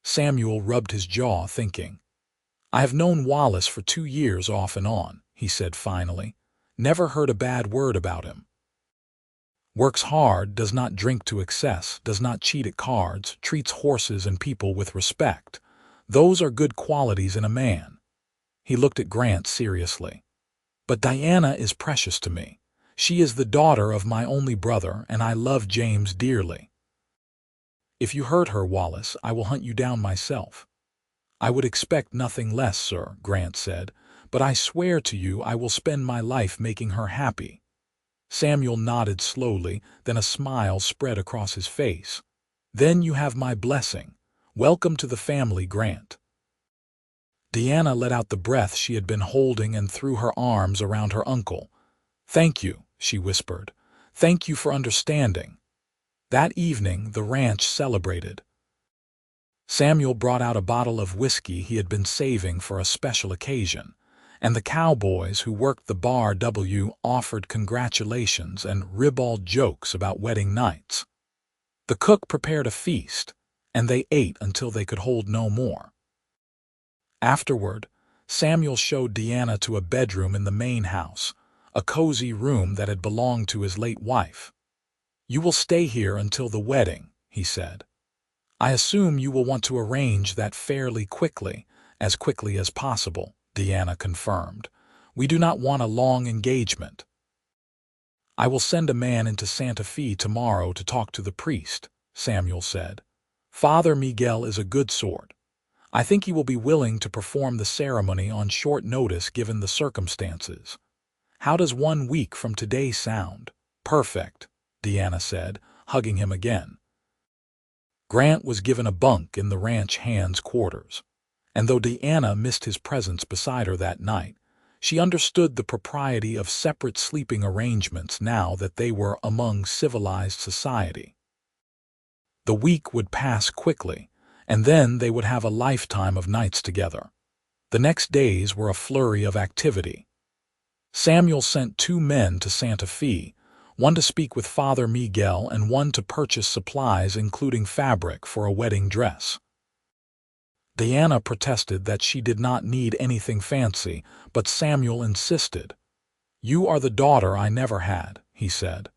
Samuel rubbed his jaw, thinking. "I have known Wallace for 2 years off and on," he said finally. "Never heard a bad word about him. Works hard, does not drink to excess, does not cheat at cards, treats horses and people with respect. Those are good qualities in a man." He looked at Grant seriously. "But Diana is precious to me. She is the daughter of my only brother, and I love James dearly." "If you hurt her, Wallace, I will hunt you down myself." "I would expect nothing less, sir," Grant said, "but I swear to you I will spend my life making her happy." Samuel nodded slowly, then a smile spread across his face. "Then you have my blessing. Welcome to the family, Grant." Deanna let out the breath she had been holding and threw her arms around her uncle. "Thank you," she whispered. "Thank you for understanding." That evening, the ranch celebrated. Samuel brought out a bottle of whiskey he had been saving for a special occasion, and the cowboys who worked the bar offered congratulations and ribald jokes about wedding nights. The cook prepared a feast, and they ate until they could hold no more. Afterward, Samuel showed Deanna to a bedroom in the main house, a cozy room that had belonged to his late wife. "You will stay here until the wedding," he said. "I assume you will want to arrange that fairly quickly, as quickly as possible," Deanna confirmed. "We do not want a long engagement." "I will send a man into Santa Fe tomorrow to talk to the priest," Samuel said. "Father Miguel is a good sort. I think he will be willing to perform the ceremony on short notice given the circumstances. How does 1 week from today sound?" "Perfect," Deanna said, hugging him again. Grant was given a bunk in the ranch hand's quarters, and though Deanna missed his presence beside her that night, she understood the propriety of separate sleeping arrangements now that they were among civilized society. The week would pass quickly, and then they would have a lifetime of nights together. The next days were a flurry of activity. Samuel sent 2 men to Santa Fe, one to speak with Father Miguel and one to purchase supplies including fabric for a wedding dress. Deanna protested that she did not need anything fancy, but Samuel insisted. "You are the daughter I never had," he said.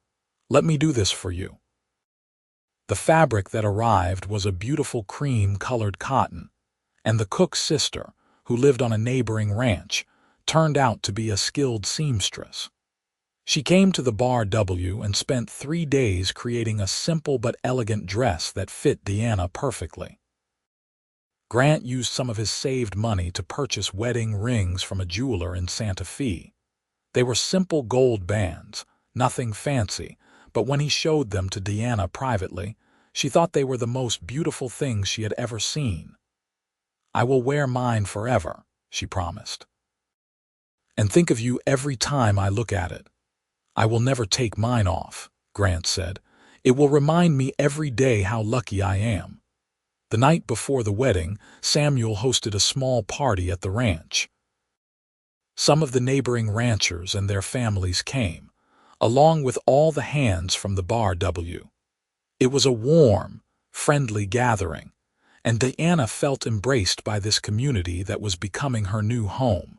"Let me do this for you." The fabric that arrived was a beautiful cream-colored cotton, and the cook's sister, who lived on a neighboring ranch, turned out to be a skilled seamstress. She came to the Bar W and spent 3 days creating a simple but elegant dress that fit Deanna perfectly. Grant used some of his saved money to purchase wedding rings from a jeweler in Santa Fe. They were simple gold bands, nothing fancy, but when he showed them to Deanna privately, she thought they were the most beautiful things she had ever seen. "I will wear mine forever," she promised. "And think of you every time I look at it." "I will never take mine off," Grant said. "It will remind me every day how lucky I am." The night before the wedding, Samuel hosted a small party at the ranch. Some of the neighboring ranchers and their families came, along with all the hands from the Bar W. It was a warm, friendly gathering, and Deanna felt embraced by this community that was becoming her new home.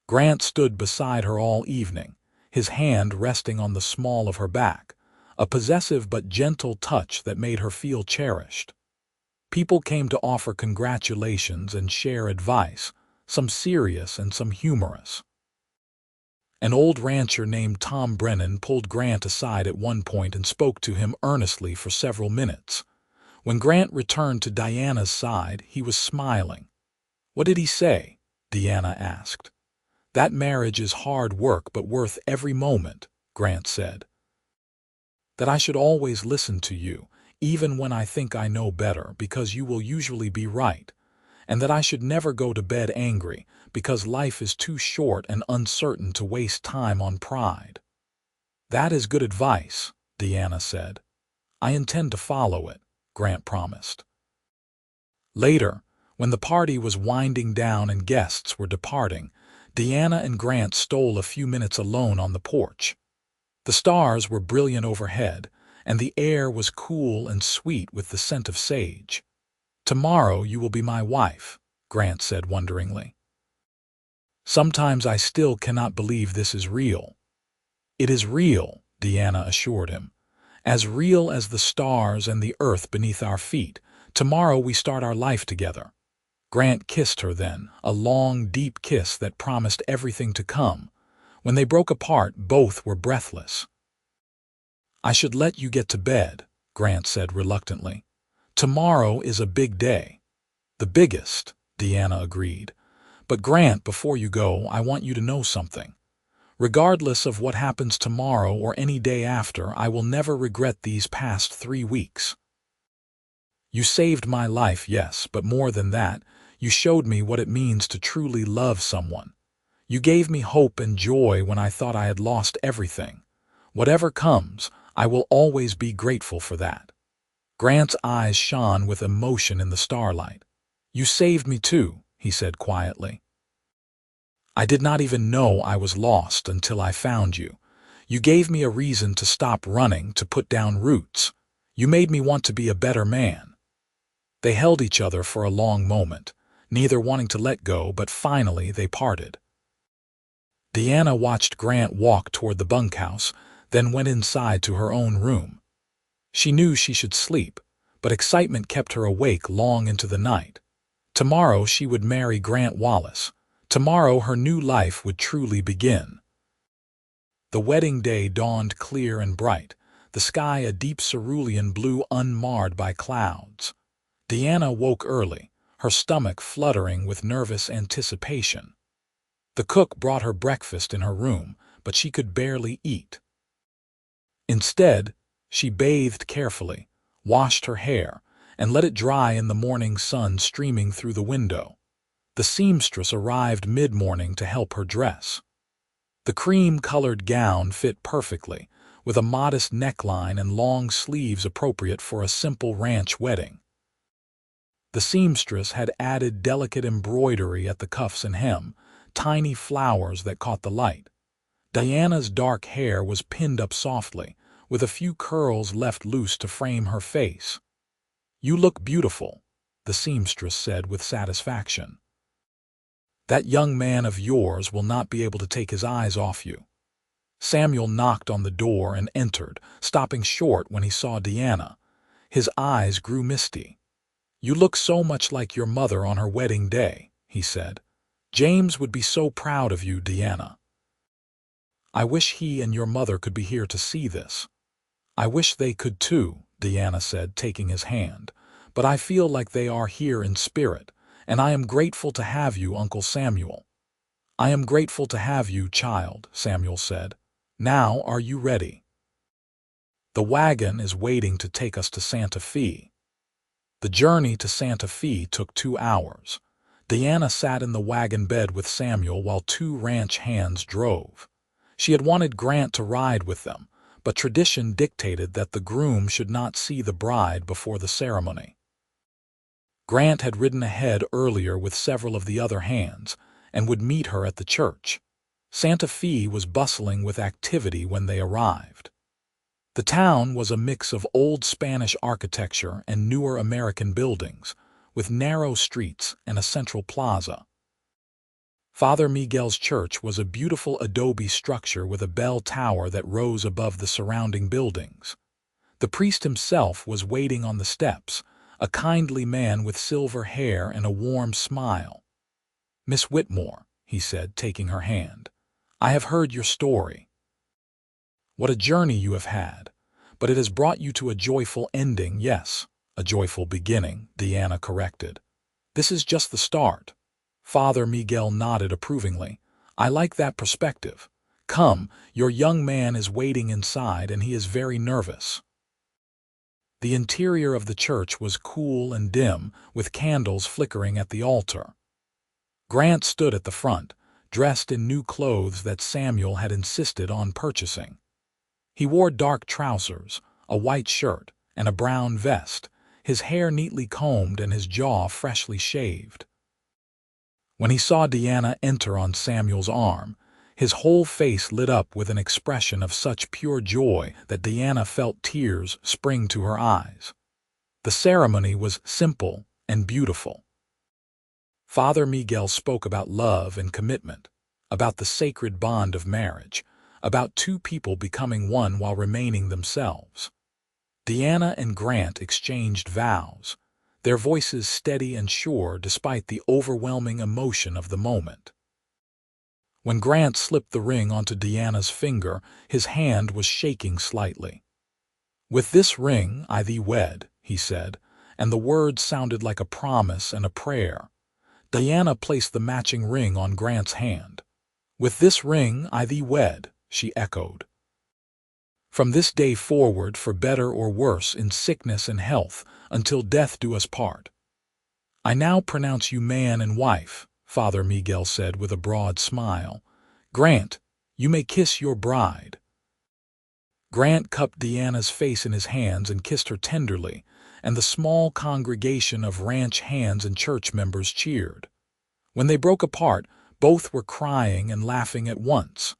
Grant stood beside her all evening, his hand resting on the small of her back, a possessive but gentle touch that made her feel cherished. People came to offer congratulations and share advice, some serious and some humorous. An old rancher named Tom Brennan pulled Grant aside at one point and spoke to him earnestly for several minutes. When Grant returned to Deanna's side, he was smiling. "What did he say?" Deanna asked. "That marriage is hard work but worth every moment," Grant said. "That I should always listen to you, even when I think I know better, because you will usually be right, and that I should never go to bed angry, because life is too short and uncertain to waste time on pride." "That is good advice," Deanna said. "I intend to follow it," Grant promised. Later, when the party was winding down and guests were departing, Deanna and Grant stole a few minutes alone on the porch. The stars were brilliant overhead, and the air was cool and sweet with the scent of sage. "Tomorrow you will be my wife," Grant said wonderingly. "Sometimes I still cannot believe this is real." "It is real," Deanna assured him. "As real as the stars and the earth beneath our feet. Tomorrow we start our life together." Grant kissed her then, a long, deep kiss that promised everything to come. When they broke apart, both were breathless. "I should let you get to bed," Grant said reluctantly. "Tomorrow is a big day." "The biggest," Deanna agreed. "But Grant, before you go, I want you to know something. Regardless of what happens tomorrow or any day after, I will never regret these past 3 weeks. You saved my life, yes, but more than that, you showed me what it means to truly love someone. You gave me hope and joy when I thought I had lost everything. Whatever comes, I will always be grateful for that." Grant's eyes shone with emotion in the starlight. "You saved me too," he said quietly. "I did not even know I was lost until I found you. You gave me a reason to stop running, to put down roots. You made me want to be a better man." They held each other for a long moment, neither wanting to let go, but finally they parted. Deanna watched Grant walk toward the bunkhouse, then went inside to her own room. She knew she should sleep, but excitement kept her awake long into the night. Tomorrow she would marry Grant Wallace. Tomorrow her new life would truly begin. The wedding day dawned clear and bright, the sky a deep cerulean blue unmarred by clouds. Deanna woke early, her stomach fluttering with nervous anticipation. The cook brought her breakfast in her room, but she could barely eat. Instead, she bathed carefully, washed her hair, and let it dry in the morning sun streaming through the window. The seamstress arrived mid-morning to help her dress. The cream-colored gown fit perfectly, with a modest neckline and long sleeves appropriate for a simple ranch wedding. The seamstress had added delicate embroidery at the cuffs and hem, tiny flowers that caught the light. Diana's dark hair was pinned up softly, with a few curls left loose to frame her face. "You look beautiful," the seamstress said with satisfaction. "That young man of yours will not be able to take his eyes off you." Samuel knocked on the door and entered, stopping short when he saw Diana. His eyes grew misty. "You look so much like your mother on her wedding day," he said. "James would be so proud of you, Diana." "I wish he and your mother could be here to see this." "I wish they could too," Diana said, taking his hand. "But I feel like they are here in spirit, and I am grateful to have you, Uncle Samuel." "I am grateful to have you, child," Samuel said. "Now are you ready?" "The wagon is waiting to take us to Santa Fe." The journey to Santa Fe took 2 hours. Diana sat in the wagon bed with Samuel while 2 ranch hands drove. She had wanted Grant to ride with them, but tradition dictated that the groom should not see the bride before the ceremony. Grant had ridden ahead earlier with several of the other hands and would meet her at the church. Santa Fe was bustling with activity when they arrived. The town was a mix of old Spanish architecture and newer American buildings, with narrow streets and a central plaza. Father Miguel's church was a beautiful adobe structure with a bell tower that rose above the surrounding buildings. The priest himself was waiting on the steps, a kindly man with silver hair and a warm smile. "Miss Whitmore," he said, taking her hand, "I have heard your story. What a journey you have had, but it has brought you to a joyful ending." "Yes, a joyful beginning," Diana corrected. "This is just the start." Father Miguel nodded approvingly. "I like that perspective. Come, your young man is waiting inside and he is very nervous." The interior of the church was cool and dim, with candles flickering at the altar. Grant stood at the front, dressed in new clothes that Samuel had insisted on purchasing. He wore dark trousers, a white shirt, and a brown vest, his hair neatly combed and his jaw freshly shaved. When he saw Diana enter on Samuel's arm, his whole face lit up with an expression of such pure joy that Diana felt tears spring to her eyes. The ceremony was simple and beautiful. Father Miguel spoke about love and commitment, about the sacred bond of marriage, about 2 people becoming one while remaining themselves. Diana and Grant exchanged vows, their voices steady and sure despite the overwhelming emotion of the moment. When Grant slipped the ring onto Diana's finger, his hand was shaking slightly. "With this ring I thee wed," he said, and the words sounded like a promise and a prayer. Diana placed the matching ring on Grant's hand. "With this ring I thee wed," she echoed. "From this day forward, for better or worse, in sickness and health, until death do us part. I now pronounce you man and wife," Father Miguel said with a broad smile. "Grant, you may kiss your bride." Grant cupped Diana's face in his hands and kissed her tenderly, and the small congregation of ranch hands and church members cheered. When they broke apart, both were crying and laughing at once.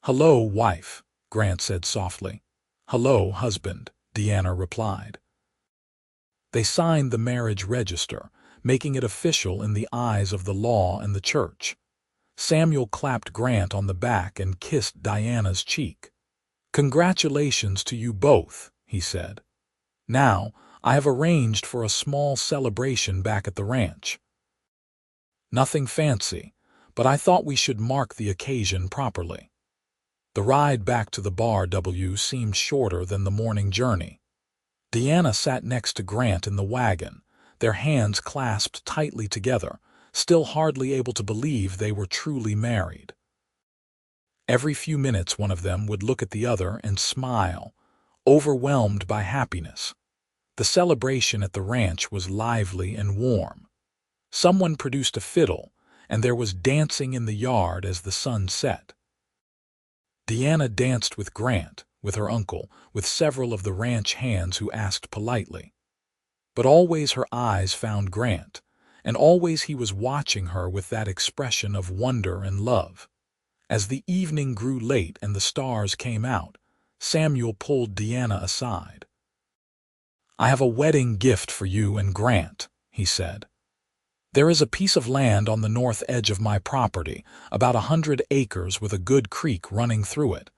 "Hello, wife," Grant said softly. "Hello, husband," Diana replied. They signed the marriage register, making it official in the eyes of the law and the church. Samuel clapped Grant on the back and kissed Diana's cheek. "Congratulations to you both," he said. "Now, I have arranged for a small celebration back at the ranch. Nothing fancy, but I thought we should mark the occasion properly." The ride back to the bar W seemed shorter than the morning journey. Diana sat next to Grant in the wagon, their hands clasped tightly together, still hardly able to believe they were truly married. Every few minutes one of them would look at the other and smile, overwhelmed by happiness. The The celebration at the ranch was lively and warm. Someone produced a fiddle, and there was dancing in the yard as the sun set. Deanna danced with Grant, with her uncle, with several of the ranch hands who asked politely. But always her eyes found Grant, and always he was watching her with that expression of wonder and love. As the evening grew late and the stars came out, Samuel pulled Deanna aside. "I have a wedding gift for you and Grant," he said. "There is a piece of land on the north edge of my property, about 100 acres with a good creek running through it.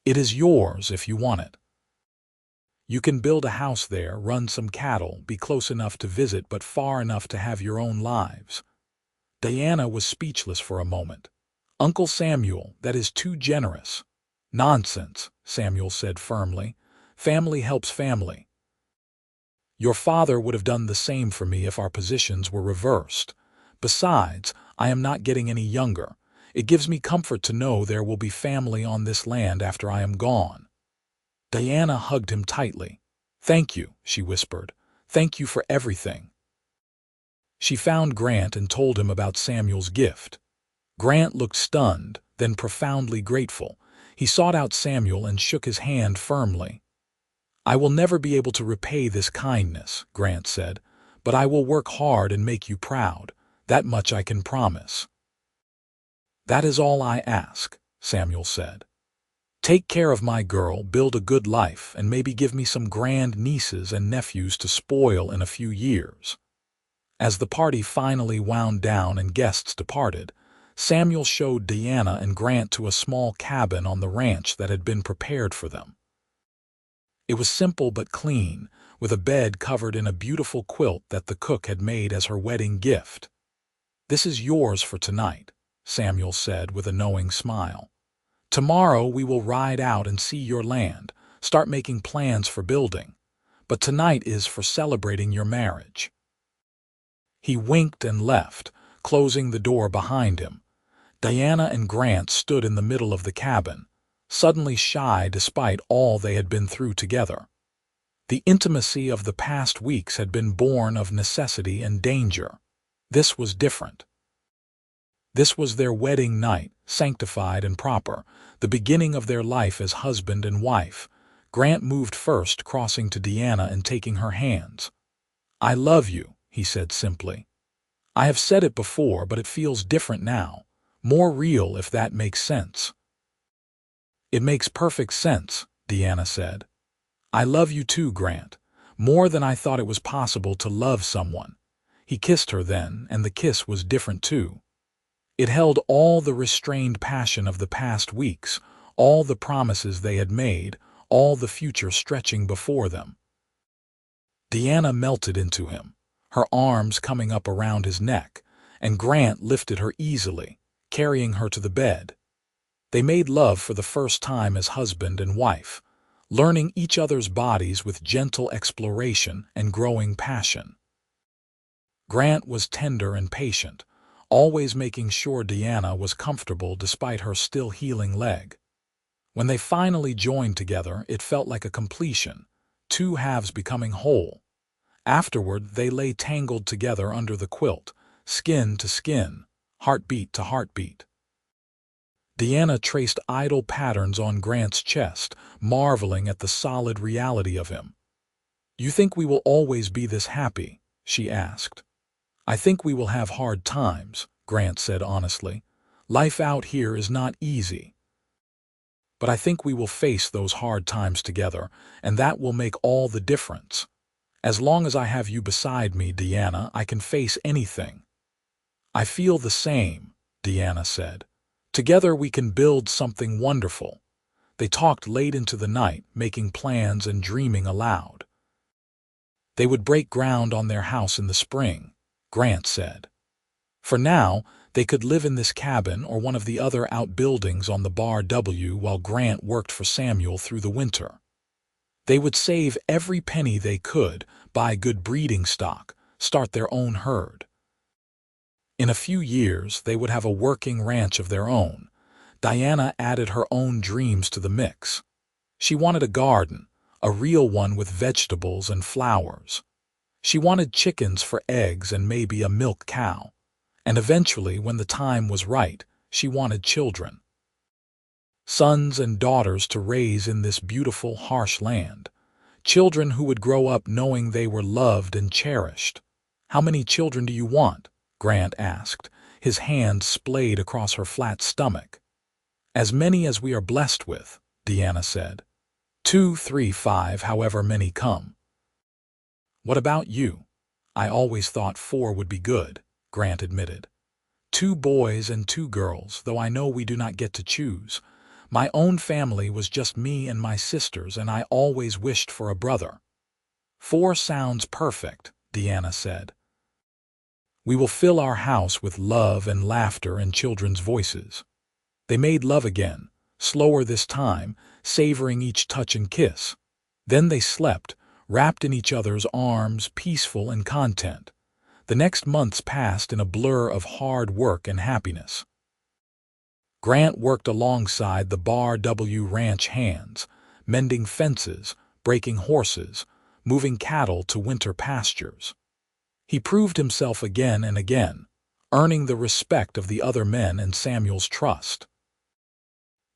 It is yours if you want it. You can build a house there, run some cattle, be close enough to visit but far enough to have your own lives." Diana was speechless for a moment. "Uncle Samuel, that is too generous." "Nonsense," Samuel said firmly. "Family helps family. Your father would have done the same for me if our positions were reversed. Besides, I am not getting any younger. It gives me comfort to know there will be family on this land after I am gone." Diana hugged him tightly. "Thank you," she whispered. "Thank you for everything." She found Grant and told him about Samuel's gift. Grant looked stunned, then profoundly grateful. He sought out Samuel and shook his hand firmly. "I will never be able to repay this kindness," Grant said, "but I will work hard and make you proud. That much I can promise." "That is all I ask," Samuel said. "Take care of my girl, build a good life, and maybe give me some grand nieces and nephews to spoil in a few years." As the party finally wound down and guests departed, Samuel showed Deanna and Grant to a small cabin on the ranch that had been prepared for them. It was simple but clean, with a bed covered in a beautiful quilt that the cook had made as her wedding gift. "This is yours for tonight," Samuel said with a knowing smile. "Tomorrow we will ride out and see your land, start making plans for building. But tonight is for celebrating your marriage." He winked and left, closing the door behind him. Diana and Grant stood in the middle of the cabin, suddenly shy despite all they had been through together. The intimacy of the past weeks had been born of necessity and danger. This was different. This was their wedding night, sanctified and proper, the beginning of their life as husband and wife. Grant moved first, crossing to Deanna and taking her hands. "I love you," he said simply. "I have said it before, but it feels different now, more real if that makes sense." "It makes perfect sense," Deanna said. "I love you too, Grant, more than I thought it was possible to love someone." He kissed her then, and the kiss was different too. It held all the restrained passion of the past weeks, all the promises they had made, all the future stretching before them. Deanna melted into him, her arms coming up around his neck, and Grant lifted her easily, carrying her to the bed. They made love for the first time as husband and wife, learning each other's bodies with gentle exploration and growing passion. Grant was tender and patient, always making sure Deanna was comfortable despite her still healing leg. When they finally joined together, it felt like a completion, two halves becoming whole. Afterward, they lay tangled together under the quilt, skin to skin, heartbeat to heartbeat. Deanna traced idle patterns on Grant's chest, marveling at the solid reality of him. "You think we will always be this happy?" she asked. "I think we will have hard times," Grant said honestly. "Life out here is not easy. But I think we will face those hard times together, and that will make all the difference. As long as I have you beside me, Deanna, I can face anything." "I feel the same," Deanna said. "Together we can build something wonderful." They talked late into the night, making plans and dreaming aloud. They would break ground on their house in the spring, Grant said. For now, they could live in this cabin or one of the other outbuildings on the Bar W while Grant worked for Samuel through the winter. They would save every penny they could, buy good breeding stock, start their own herd. In a few years, they would have a working ranch of their own. Diana added her own dreams to the mix. She wanted a garden, a real one with vegetables and flowers. She wanted chickens for eggs and maybe a milk cow. And eventually, when the time was right, she wanted children. Sons and daughters to raise in this beautiful, harsh land. Children who would grow up knowing they were loved and cherished. "How many children do you want?" Grant asked, his hand splayed across her flat stomach. "As many as we are blessed with," Deanna said. 2, 3, 5, however many come. "What about you?" "I always thought 4 would be good," Grant admitted. 2 boys and 2 girls, though I know we do not get to choose. My own family was just me and my sisters, and I always wished for a brother." 4 sounds perfect, Deanna said. "We will fill our house with love and laughter and children's voices." They made love again, slower this time, savoring each touch and kiss. Then they slept, wrapped in each other's arms, peaceful and content. The next months passed in a blur of hard work and happiness. Grant worked alongside the Bar W ranch hands, mending fences, breaking horses, moving cattle to winter pastures. He proved himself again and again, earning the respect of the other men and Samuel's trust.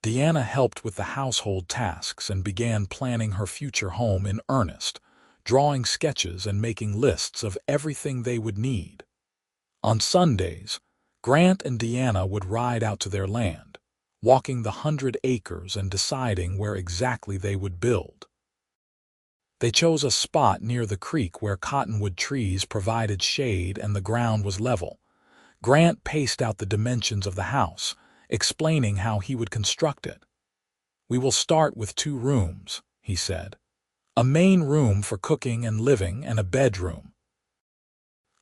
Deanna helped with the household tasks and began planning her future home in earnest, drawing sketches and making lists of everything they would need. On Sundays, Grant and Deanna would ride out to their land, walking the 100 acres and deciding where exactly they would build. They chose a spot near the creek where cottonwood trees provided shade and the ground was level. Grant paced out the dimensions of the house, explaining how he would construct it. "We will start with 2 rooms," he said. "A main room for cooking and living and a bedroom.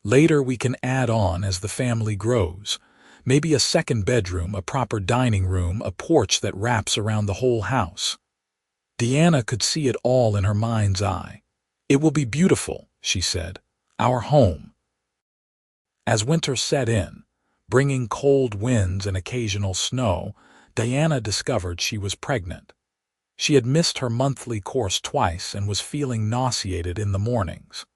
Later we can add on as the family grows. Maybe a second bedroom, a proper dining room, a porch that wraps around the whole house." Deanna could see it all in her mind's eye. "It will be beautiful," she said. "Our home." As winter set in, bringing cold winds and occasional snow, Deanna discovered she was pregnant. She had missed her monthly course twice and was feeling nauseated in the mornings.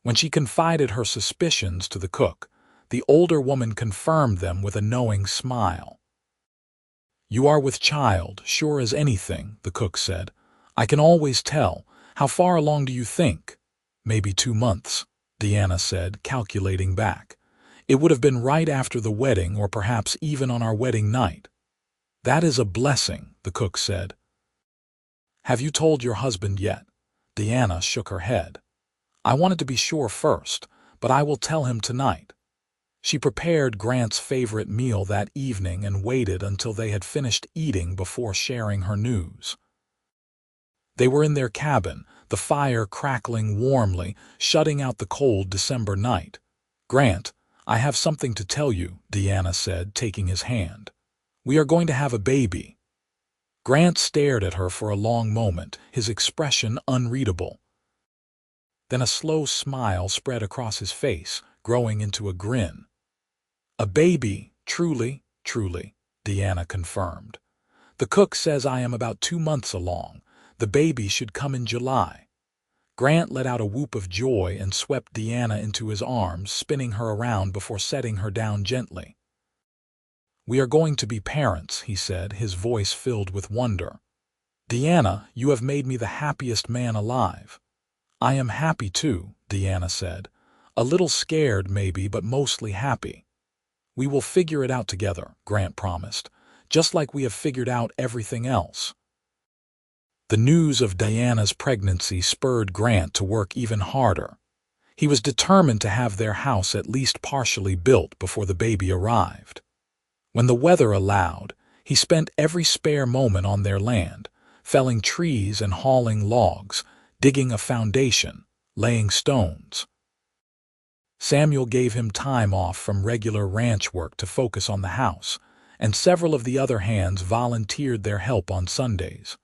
When she confided her suspicions to the cook, the older woman confirmed them with a knowing smile. "You are with child, sure as anything," the cook said. "I can always tell. How far along do you think?" "Maybe 2 months," Deanna said, calculating back. "It would have been right after the wedding or perhaps even on our wedding night." "That is a blessing," the cook said. "Have you told your husband yet?" Deanna shook her head. "I wanted to be sure first, but I will tell him tonight." She prepared Grant's favorite meal that evening and waited until they had finished eating before sharing her news. They were in their cabin, the fire crackling warmly, shutting out the cold December night. "Grant, I have something to tell you," Deanna said, taking his hand. "We are going to have a baby." Grant stared at her for a long moment, his expression unreadable. Then a slow smile spread across his face, growing into a grin. "A baby, truly, truly," Deanna confirmed. "The cook says I am about 2 months along. The baby should come in July." Grant let out a whoop of joy and swept Deanna into his arms, spinning her around before setting her down gently. "We are going to be parents," he said, his voice filled with wonder. "Deanna, you have made me the happiest man alive." "I am happy too," Deanna said. "A little scared maybe, but mostly happy." "We will figure it out together," Grant promised, "just like we have figured out everything else." The news of Diana's pregnancy spurred Grant to work even harder. He was determined to have their house at least partially built before the baby arrived. When the weather allowed, he spent every spare moment on their land, felling trees and hauling logs, digging a foundation, laying stones. Samuel gave him time off from regular ranch work to focus on the house, and several of the other hands volunteered their help on Sundays.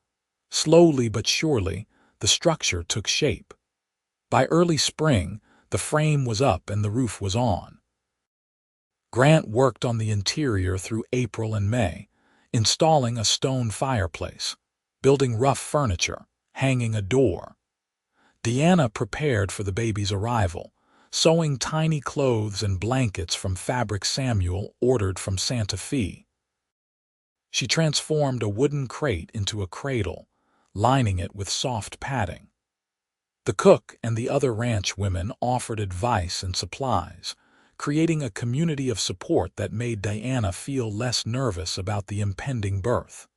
Slowly but surely, the structure took shape. By early spring, the frame was up and the roof was on. Grant worked on the interior through April and May, installing a stone fireplace, building rough furniture, hanging a door. Deanna prepared for the baby's arrival, sewing tiny clothes and blankets from fabric Samuel ordered from Santa Fe. She transformed a wooden crate into a cradle, lining it with soft padding. The cook and the other ranch women offered advice and supplies, creating a community of support that made Diana feel less nervous about the impending birth.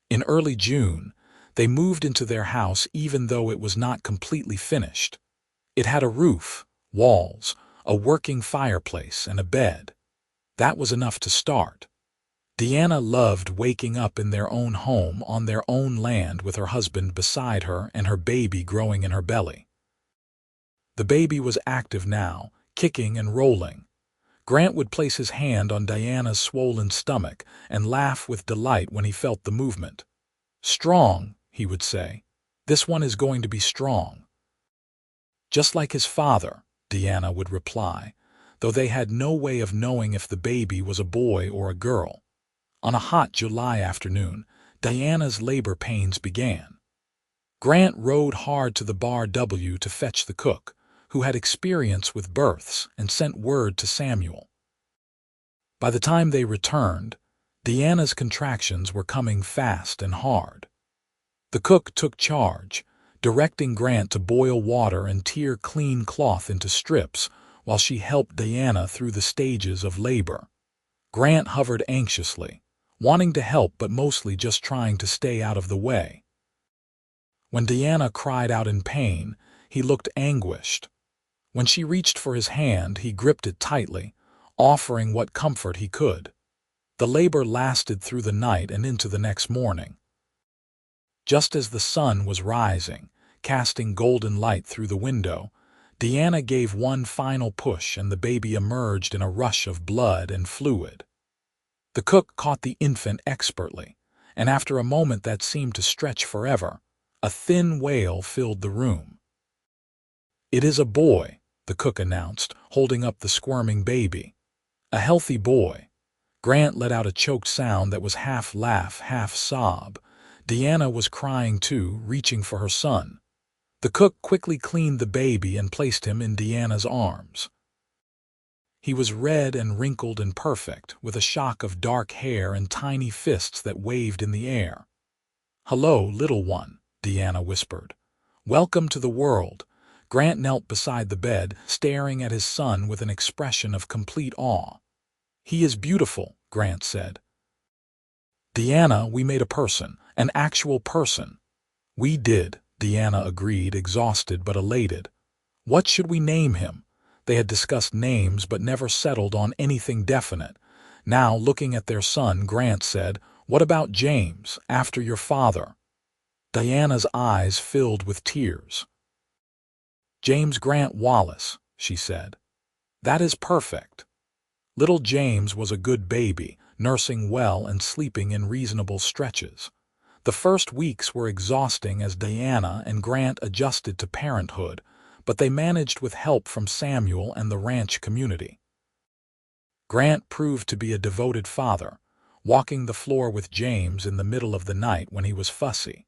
In early June, they moved into their house even though it was not completely finished. It had a roof, walls, a working fireplace, and a bed. That was enough to start. Deanna loved waking up in their own home on their own land with her husband beside her and her baby growing in her belly. The baby was active now, kicking and rolling. Grant would place his hand on Diana's swollen stomach and laugh with delight when he felt the movement. "Strong," he would say. "This one is going to be strong." "Just like his father," Deanna would reply, though they had no way of knowing if the baby was a boy or a girl. On a hot July afternoon, Diana's labor pains began. Grant rode hard to the Bar W to fetch the cook, who had experience with births, and sent word to Samuel. By the time they returned, Deanna's contractions were coming fast and hard. The cook took charge, directing Grant to boil water and tear clean cloth into strips while she helped Diana through the stages of labor. Grant hovered anxiously, wanting to help but mostly just trying to stay out of the way. When Deanna cried out in pain, he looked anguished. When she reached for his hand, he gripped it tightly, offering what comfort he could. The labor lasted through the night and into the next morning. Just as the sun was rising, casting golden light through the window, Deanna gave one final push and the baby emerged in a rush of blood and fluid. The cook caught the infant expertly, and after a moment that seemed to stretch forever, a thin wail filled the room. "It is a boy," the cook announced, holding up the squirming baby. "A healthy boy." Grant let out a choked sound that was half laugh, half sob. Deanna was crying too, reaching for her son. The cook quickly cleaned the baby and placed him in Deanna's arms. He was red and wrinkled and perfect, with a shock of dark hair and tiny fists that waved in the air. "Hello, little one," Deanna whispered. "Welcome to the world." Grant knelt beside the bed, staring at his son with an expression of complete awe. "He is beautiful," Grant said. "Deanna, we made a person, an actual person." "We did," Deanna agreed, exhausted but elated. "What should we name him?" They had discussed names but never settled on anything definite. Now, looking at their son, Grant said, "What about James, after your father?" Diana's eyes filled with tears. "James Grant Wallace," she said. "That is perfect." Little James was a good baby, nursing well and sleeping in reasonable stretches. The first weeks were exhausting as Diana and Grant adjusted to parenthood, but they managed with help from Samuel and the ranch community. Grant proved to be a devoted father, walking the floor with James in the middle of the night when he was fussy,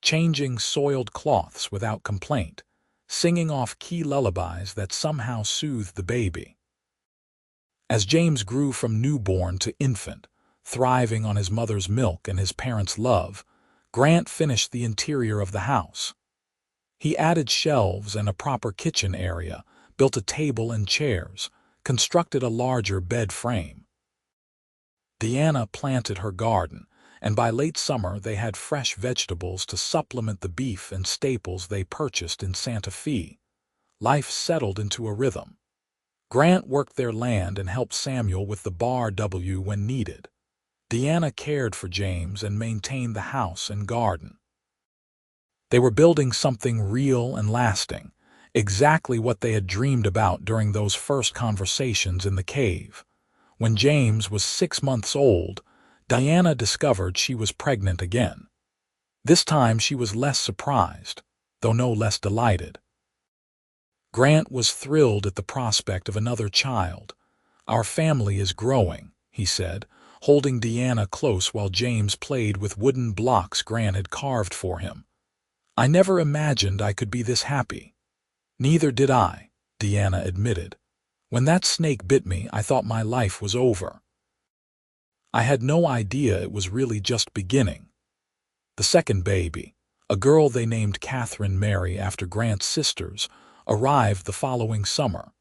changing soiled cloths without complaint, singing off key lullabies that somehow soothed the baby. As James grew from newborn to infant, thriving on his mother's milk and his parents' love, Grant finished the interior of the house. He added shelves and a proper kitchen area, built a table and chairs, constructed a larger bed frame. Deanna planted her garden, and by late summer they had fresh vegetables to supplement the beef and staples they purchased in Santa Fe. Life settled into a rhythm. Grant worked their land and helped Samuel with the Bar W when needed. Deanna cared for James and maintained the house and garden. They were building something real and lasting, exactly what they had dreamed about during those first conversations in the cave. When James was 6 months old, Diana discovered she was pregnant again. This time she was less surprised, though no less delighted. Grant was thrilled at the prospect of another child. "Our family is growing," he said, holding Deanna close while James played with wooden blocks Grant had carved for him. I never imagined I could be this happy." "Neither did I," Deanna admitted. "When that snake bit me, I thought my life was over. I had no idea it was really just beginning." The second baby, a girl they named Catherine Mary after Grant's sisters, arrived the following summer.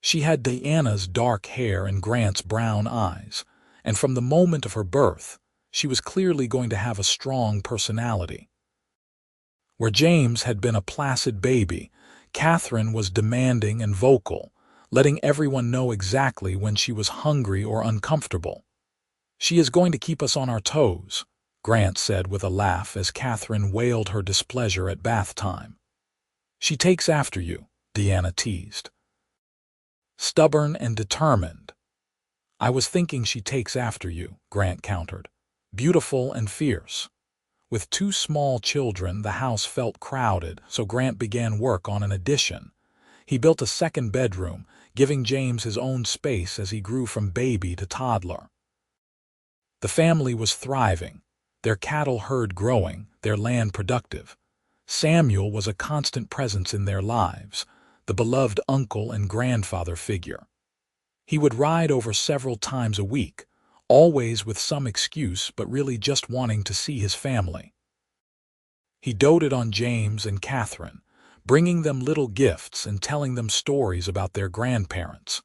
She had Diana's dark hair and Grant's brown eyes, and from the moment of her birth, she was clearly going to have a strong personality. Where James had been a placid baby, Catherine was demanding and vocal, letting everyone know exactly when she was hungry or uncomfortable. "She is going to keep us on our toes," Grant said with a laugh as Catherine wailed her displeasure at bath time. "She takes after you," Deanna teased. "Stubborn and determined." "I was thinking she takes after you," Grant countered. "Beautiful and fierce." With two small children, the house felt crowded, so Grant began work on an addition. He built a second bedroom, giving James his own space as he grew from baby to toddler. The family was thriving, their cattle herd growing, their land productive. Samuel was a constant presence in their lives, the beloved uncle and grandfather figure. He would ride over several times a week, always with some excuse but really just wanting to see his family. He doted on James and Catherine, bringing them little gifts and telling them stories about their grandparents.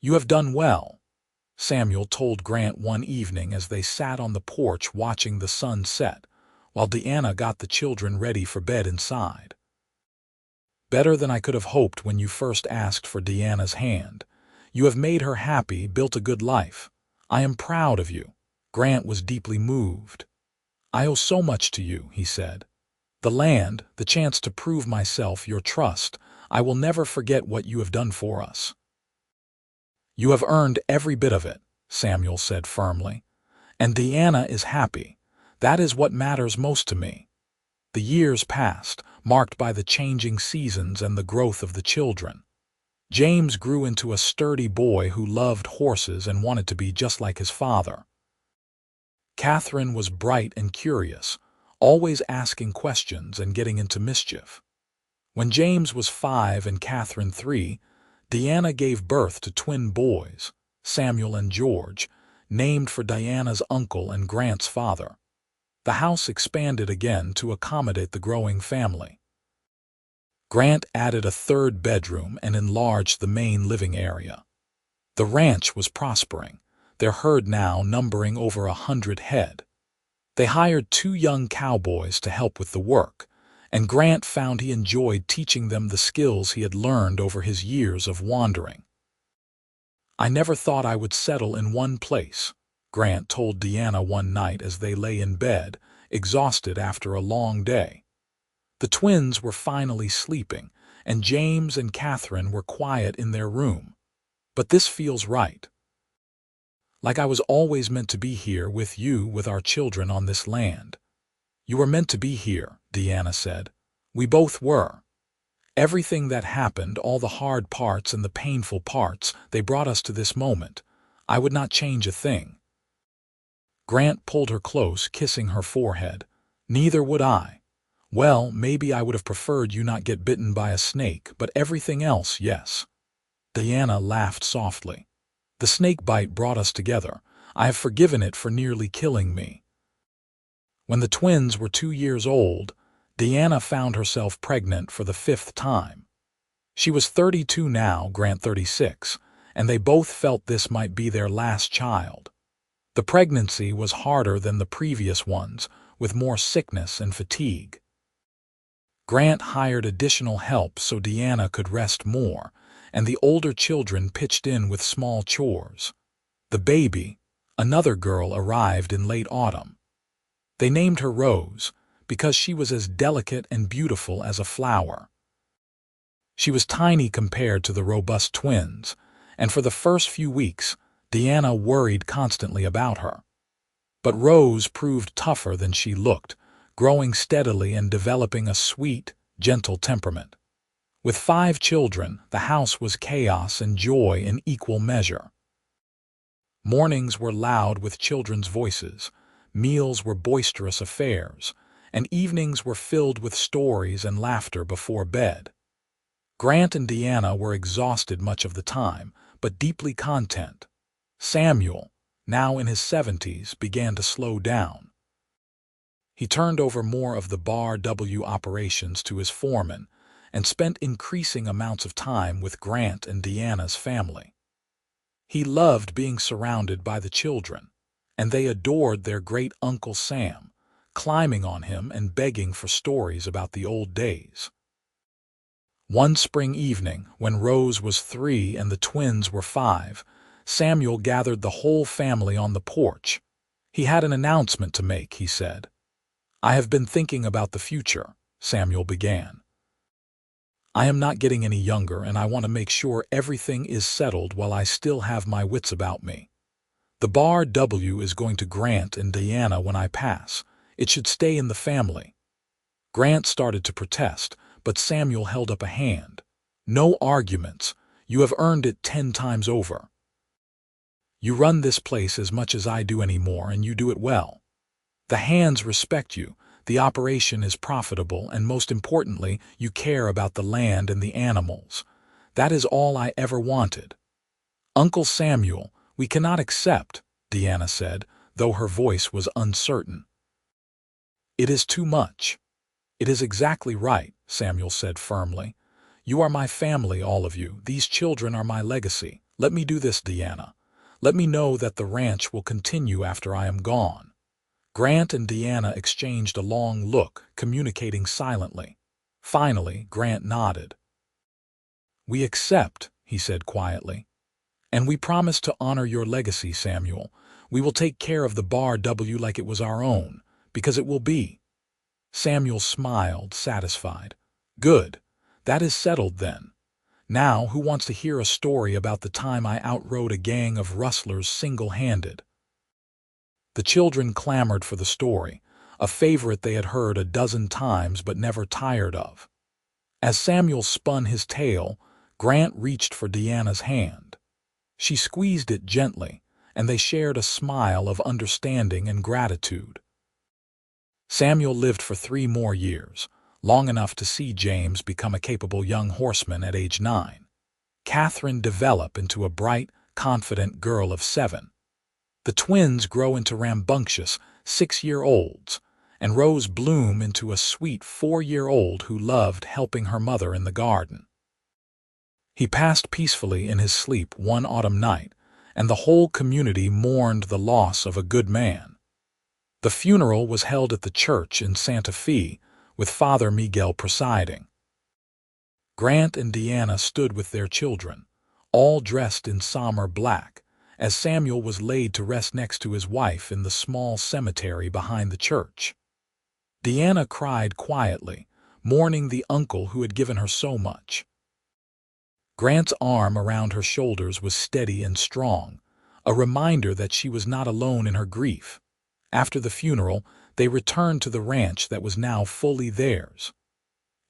"You have done well," Samuel told Grant one evening as they sat on the porch watching the sun set, while Deanna got the children ready for bed inside. "Better than I could have hoped when you first asked for Deanna's hand. You have made her happy, built a good life. I am proud of you." Grant was deeply moved. "I owe so much to you," he said. "The land, the chance to prove myself, your trust. I will never forget what you have done for us." "You have earned every bit of it," Samuel said firmly. "And Deanna is happy. That is what matters most to me." The years passed, marked by the changing seasons and the growth of the children. James grew into a sturdy boy who loved horses and wanted to be just like his father. Catherine was bright and curious, always asking questions and getting into mischief. When James was 5 and Catherine 3, Deanna gave birth to twin boys, Samuel and George, named for Diana's uncle and Grant's father. The house expanded again to accommodate the growing family. Grant added a third bedroom and enlarged the main living area. The ranch was prospering, their herd now numbering over 100 head. They hired 2 young cowboys to help with the work, and Grant found he enjoyed teaching them the skills he had learned over his years of wandering. "I never thought I would settle in one place," Grant told Deanna one night as they lay in bed, exhausted after a long day. The twins were finally sleeping, and James and Catherine were quiet in their room. "But this feels right. Like I was always meant to be here with you, with our children on this land." "You were meant to be here," Deanna said. "We both were. Everything that happened, all the hard parts and the painful parts, they brought us to this moment. I would not change a thing." Grant pulled her close, kissing her forehead. "Neither would I. Well, maybe I would have preferred you not get bitten by a snake, but everything else, yes." Deanna laughed softly. "The snake bite brought us together. I have forgiven it for nearly killing me." When the twins were 2 years old, Deanna found herself pregnant for the 5th time. She was 32 now, Grant 36, and they both felt this might be their last child. The pregnancy was harder than the previous ones, with more sickness and fatigue. Grant hired additional help so Deanna could rest more, and the older children pitched in with small chores. The baby, another girl, arrived in late autumn. They named her Rose because she was as delicate and beautiful as a flower. She was tiny compared to the robust twins, and for the first few weeks, Deanna worried constantly about her. But Rose proved tougher than she looked, growing steadily and developing a sweet, gentle temperament. With 5 children, the house was chaos and joy in equal measure. Mornings were loud with children's voices, meals were boisterous affairs, and evenings were filled with stories and laughter before bed. Grant and Deanna were exhausted much of the time, but deeply content. Samuel, now in his 70s, began to slow down. He turned over more of the Bar W operations to his foreman and spent increasing amounts of time with Grant and Deanna's family. He loved being surrounded by the children, and they adored their great Uncle Sam, climbing on him and begging for stories about the old days. One spring evening, when Rose was 3 and the twins were 5, Samuel gathered the whole family on the porch. He had an announcement to make, he said. "I have been thinking about the future," Samuel began. "I am not getting any younger, and I want to make sure everything is settled while I still have my wits about me. The Bar W is going to Grant and Deanna when I pass. It should stay in the family." Grant started to protest, but Samuel held up a hand. "No arguments. You have earned it 10 times over. You run this place as much as I do anymore, and you do it well. The hands respect you, the operation is profitable, and most importantly, you care about the land and the animals. That is all I ever wanted." "Uncle Samuel, we cannot accept," Deanna said, though her voice was uncertain. "It is too much." "It is exactly right," Samuel said firmly. "You are my family, all of you. These children are my legacy. Let me do this, Deanna. Let me know that the ranch will continue after I am gone." Grant and Deanna exchanged a long look, communicating silently. Finally, Grant nodded. "We accept," he said quietly. "And we promise to honor your legacy, Samuel. We will take care of the Bar W like it was our own, because it will be." Samuel smiled, satisfied. "Good. That is settled then. Now, who wants to hear a story about the time I outrode a gang of rustlers single-handed?" The children clamored for the story, a favorite they had heard a dozen times but never tired of. As Samuel spun his tale, Grant reached for Deanna's hand. She squeezed it gently, and they shared a smile of understanding and gratitude. Samuel lived for 3 more years, long enough to see James become a capable young horseman at age 9. Catherine develop into a bright, confident girl of 7. The twins grow into rambunctious 6-year-olds, and Rose bloom into a sweet 4-year-old who loved helping her mother in the garden. He passed peacefully in his sleep one autumn night, and the whole community mourned the loss of a good man. The funeral was held at the church in Santa Fe, with Father Miguel presiding. Grant and Deanna stood with their children, all dressed in somber black, as Samuel was laid to rest next to his wife in the small cemetery behind the church. Deanna cried quietly, mourning the uncle who had given her so much. Grant's arm around her shoulders was steady and strong, a reminder that she was not alone in her grief. After the funeral, they returned to the ranch that was now fully theirs.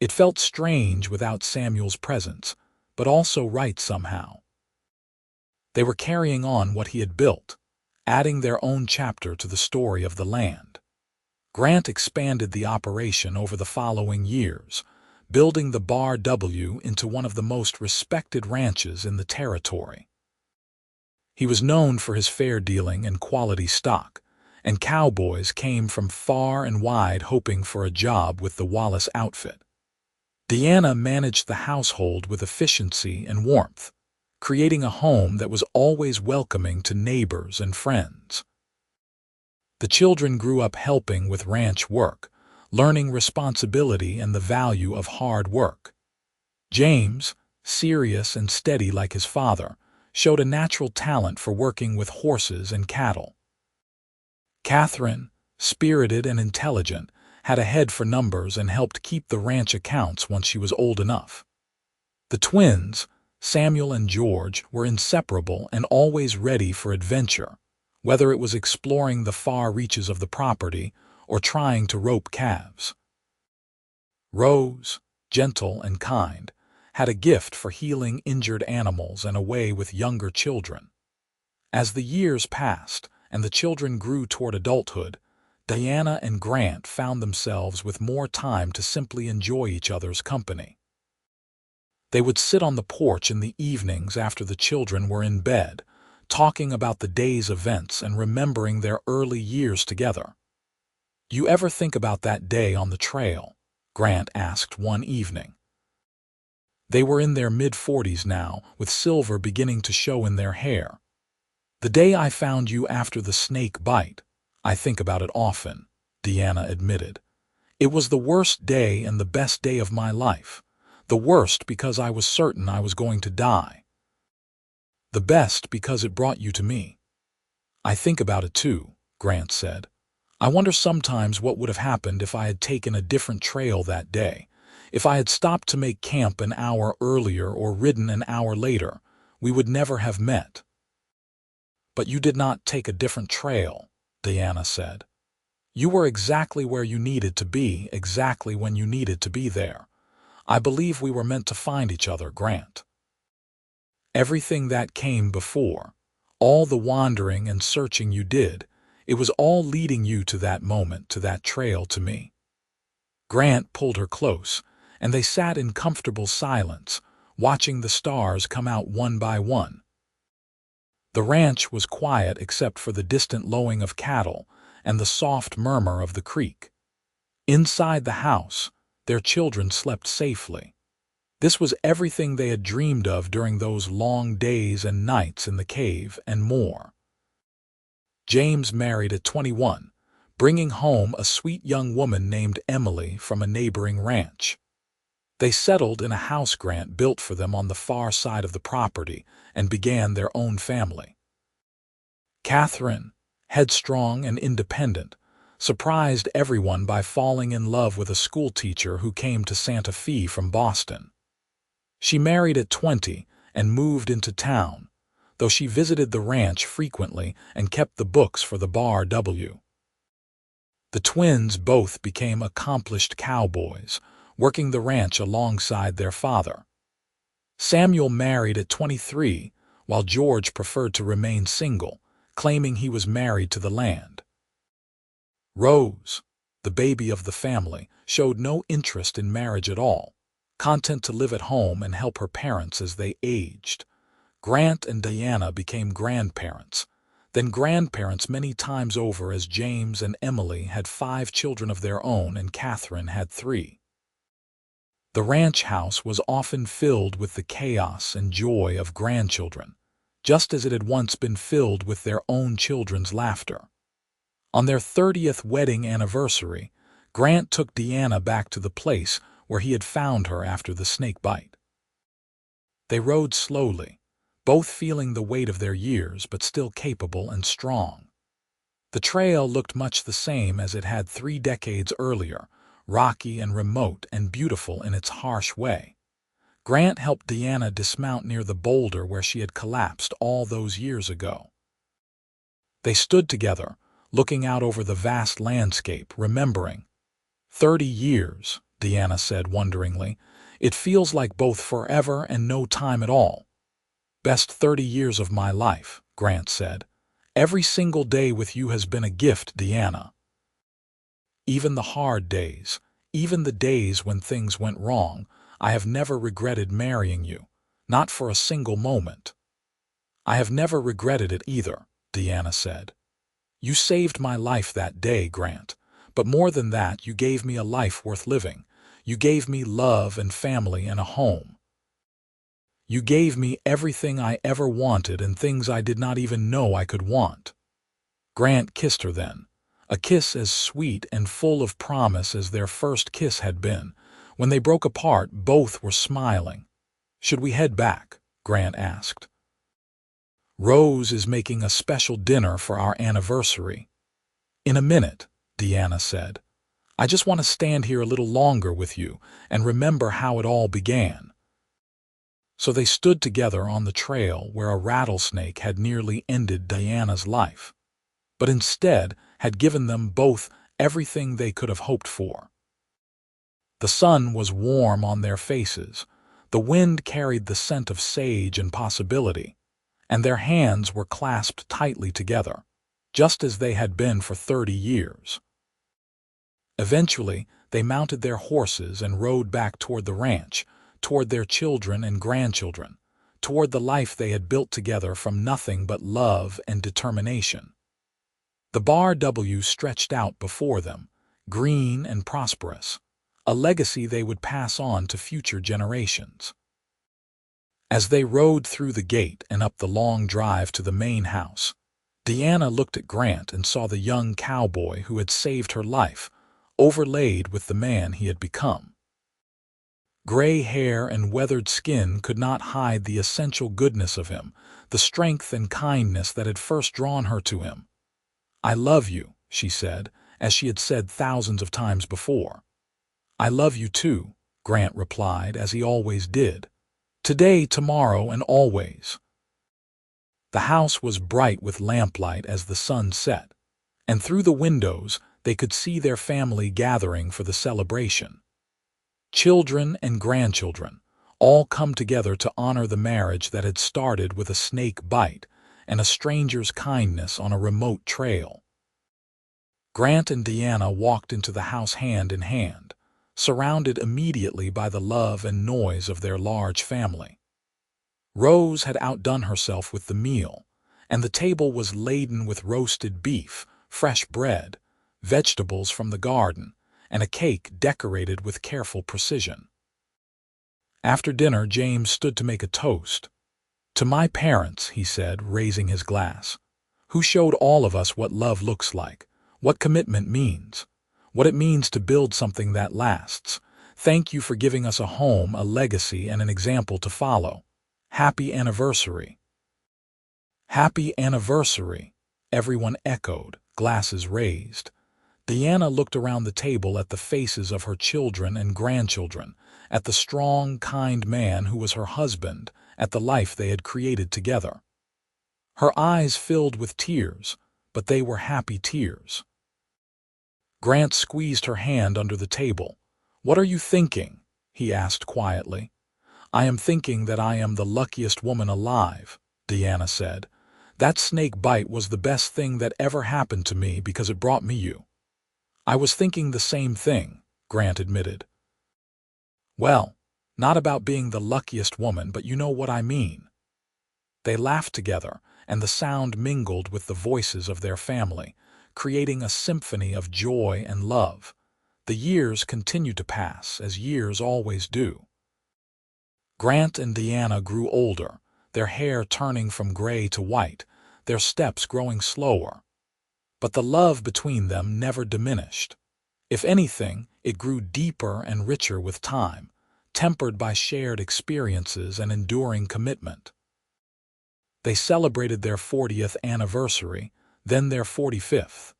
It felt strange without Samuel's presence, but also right somehow. They were carrying on what he had built, adding their own chapter to the story of the land. Grant expanded the operation over the following years, building the Bar W into one of the most respected ranches in the territory. He was known for his fair dealing and quality stock, and cowboys came from far and wide hoping for a job with the Wallace outfit. Deanna managed the household with efficiency and warmth, creating a home that was always welcoming to neighbors and friends. The children grew up helping with ranch work, learning responsibility and the value of hard work. James, serious and steady like his father, showed a natural talent for working with horses and cattle. Catherine, spirited and intelligent, had a head for numbers and helped keep the ranch accounts once she was old enough. The twins, Samuel and George, were inseparable and always ready for adventure, whether it was exploring the far reaches of the property or trying to rope calves. Rose, gentle and kind, had a gift for healing injured animals and a way with younger children. As the years passed and the children grew toward adulthood, Diana and Grant found themselves with more time to simply enjoy each other's company. They would sit on the porch in the evenings after the children were in bed, talking about the day's events and remembering their early years together. "You ever think about that day on the trail?" Grant asked one evening. They were in their mid-40s now, with silver beginning to show in their hair. "The day I found you after the snake bite. I think about it often," Diana admitted. "It was the worst day and the best day of my life. The worst because I was certain I was going to die. The best because it brought you to me." "I think about it too," Grant said. "I wonder sometimes what would have happened if I had taken a different trail that day. If I had stopped to make camp an hour earlier or ridden an hour later, we would never have met." "But you did not take a different trail," Diana said. "You were exactly where you needed to be, exactly when you needed to be there. I believe we were meant to find each other, Grant. Everything that came before, all the wandering and searching you did, it was all leading you to that moment, to that trail, to me." Grant pulled her close, and they sat in comfortable silence, watching the stars come out one by one. The ranch was quiet except for the distant lowing of cattle and the soft murmur of the creek. Inside the house, their children slept safely. This was everything they had dreamed of during those long days and nights in the cave, and more. James married at 21, bringing home a sweet young woman named Emily from a neighboring ranch. They settled in a house Grant built for them on the far side of the property and began their own family. Catherine, headstrong and independent, surprised everyone by falling in love with a schoolteacher who came to Santa Fe from Boston. She married at 20 and moved into town, though she visited the ranch frequently and kept the books for the Bar W. The twins both became accomplished cowboys, working the ranch alongside their father. Samuel married at 23, while George preferred to remain single, claiming he was married to the land. Rose, the baby of the family, showed no interest in marriage at all, content to live at home and help her parents as they aged. Grant and Diana became grandparents, then grandparents many times over, as James and Emily had 5 children of their own and Catherine had 3. The ranch house was often filled with the chaos and joy of grandchildren, just as it had once been filled with their own children's laughter. On their 30th wedding anniversary, Grant took Diana back to the place where he had found her after the snake bite. They rode slowly, both feeling the weight of their years but still capable and strong. The trail looked much the same as it had 3 decades earlier, rocky and remote and beautiful in its harsh way. Grant helped Diana dismount near the boulder where she had collapsed all those years ago. They stood together, looking out over the vast landscape, remembering. 30 years, Diana said wonderingly. "It feels like both forever and no time at all." "Best 30 years of my life," Grant said. "Every single day with you has been a gift, Diana. Even the hard days, even the days when things went wrong, I have never regretted marrying you, not for a single moment." "I have never regretted it either," Diana said. "You saved my life that day, Grant, but more than that, you gave me a life worth living. You gave me love and family and a home. You gave me everything I ever wanted and things I did not even know I could want." Grant kissed her then, a kiss as sweet and full of promise as their first kiss had been. When they broke apart, both were smiling. "Should we head back?" Grant asked. "Rose is making a special dinner for our anniversary." "In a minute," Diana said. "I just want to stand here a little longer with you and remember how it all began." So they stood together on the trail where a rattlesnake had nearly ended Diana's life, but instead had given them both everything they could have hoped for. The sun was warm on their faces, the wind carried the scent of sage and possibility, and their hands were clasped tightly together, just as they had been for 30 years. Eventually, they mounted their horses and rode back toward the ranch, toward their children and grandchildren, toward the life they had built together from nothing but love and determination. The Bar W stretched out before them, green and prosperous, a legacy they would pass on to future generations. As they rode through the gate and up the long drive to the main house, Deanna looked at Grant and saw the young cowboy who had saved her life, overlaid with the man he had become. Gray hair and weathered skin could not hide the essential goodness of him, the strength and kindness that had first drawn her to him. "I love you," she said, as she had said thousands of times before. "I love you too," Grant replied, as he always did. "Today, tomorrow, and always." The house was bright with lamplight as the sun set, and through the windows they could see their family gathering for the celebration. Children and grandchildren, all come together to honor the marriage that had started with a snake bite and a stranger's kindness on a remote trail. Grant and Deanna walked into the house hand in hand, surrounded immediately by the love and noise of their large family. Rose had outdone herself with the meal, and the table was laden with roasted beef, fresh bread, vegetables from the garden, and a cake decorated with careful precision. After dinner, James stood to make a toast. "To my parents," he said, raising his glass, "who showed all of us what love looks like, what commitment means, what it means to build something that lasts. Thank you for giving us a home, a legacy, and an example to follow. Happy anniversary." "Happy anniversary," everyone echoed, glasses raised. Deanna looked around the table at the faces of her children and grandchildren, at the strong, kind man who was her husband, at the life they had created together. Her eyes filled with tears, but they were happy tears. Grant squeezed her hand under the table. "What are you thinking?" he asked quietly. "I am thinking that I am the luckiest woman alive," Deanna said. "That snake bite was the best thing that ever happened to me because it brought me you." "I was thinking the same thing," Grant admitted. "Well, not about being the luckiest woman, but you know what I mean." They laughed together, and the sound mingled with the voices of their family, creating a symphony of joy and love. The years continued to pass, as years always do. Grant and Deanna grew older, their hair turning from gray to white, their steps growing slower. But the love between them never diminished. If anything, it grew deeper and richer with time, tempered by shared experiences and enduring commitment. They celebrated their 40th anniversary, then their 45th.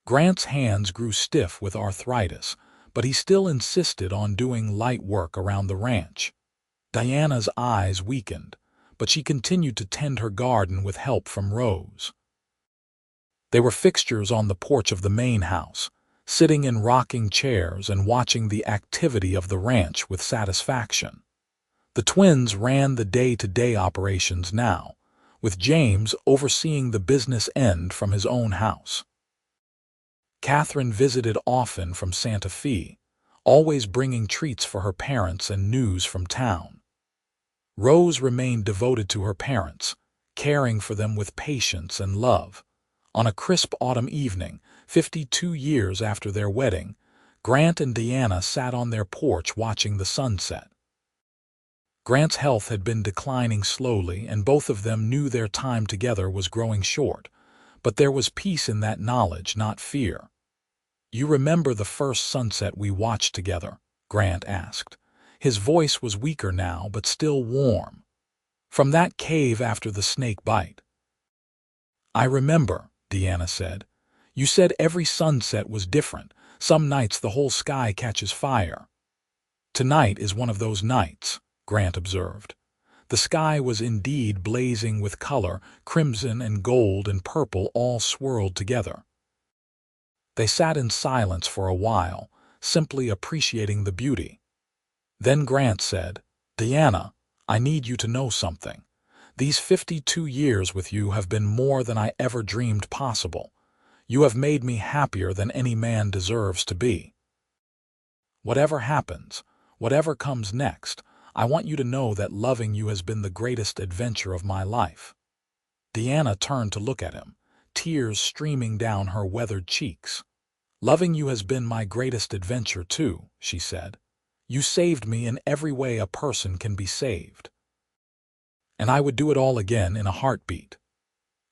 Grant's hands grew stiff with arthritis, but he still insisted on doing light work around the ranch. Diana's eyes weakened, but she continued to tend her garden with help from Rose. They were fixtures on the porch of the main house, sitting in rocking chairs and watching the activity of the ranch with satisfaction. The twins ran the day-to-day operations now, with James overseeing the business end from his own house. Catherine visited often from Santa Fe, always bringing treats for her parents and news from town. Rose remained devoted to her parents, caring for them with patience and love. On a crisp autumn evening, 52 years after their wedding, Grant and Deanna sat on their porch watching the sunset. Grant's health had been declining slowly, and both of them knew their time together was growing short, but there was peace in that knowledge, not fear. "You remember the first sunset we watched together?" Grant asked. His voice was weaker now, but still warm. "From that cave after the snake bite." "I remember," Deanna said. "You said every sunset was different. Some nights the whole sky catches fire." "Tonight is one of those nights," Grant observed. The sky was indeed blazing with color, crimson and gold and purple all swirled together. They sat in silence for a while, simply appreciating the beauty. Then Grant said, "Deanna, I need you to know something. These 52 years with you have been more than I ever dreamed possible. You have made me happier than any man deserves to be. Whatever happens, whatever comes next, I want you to know that loving you has been the greatest adventure of my life." Deanna turned to look at him, tears streaming down her weathered cheeks. "Loving you has been my greatest adventure too," she said. "You saved me in every way a person can be saved. And I would do it all again in a heartbeat."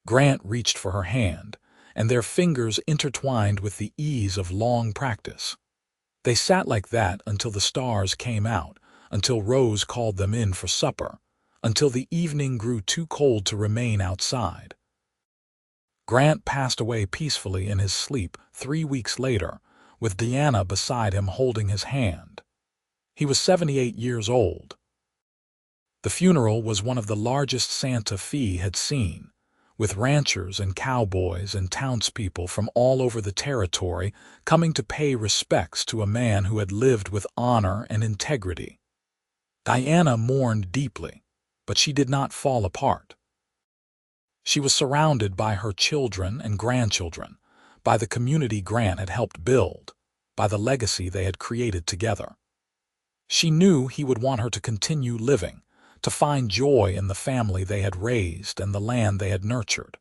Grant reached for her hand, and their fingers intertwined with the ease of long practice. They sat like that until the stars came out, until Rose called them in for supper, until the evening grew too cold to remain outside. Grant passed away peacefully in his sleep 3 weeks later, with Deanna beside him holding his hand. He was 78 years old. The funeral was one of the largest Santa Fe had seen, with ranchers and cowboys and townspeople from all over the territory coming to pay respects to a man who had lived with honor and integrity. Deanna mourned deeply, but she did not fall apart. She was surrounded by her children and grandchildren, by the community Grant had helped build, by the legacy they had created together. She knew he would want her to continue living, to find joy in the family they had raised and the land they had nurtured.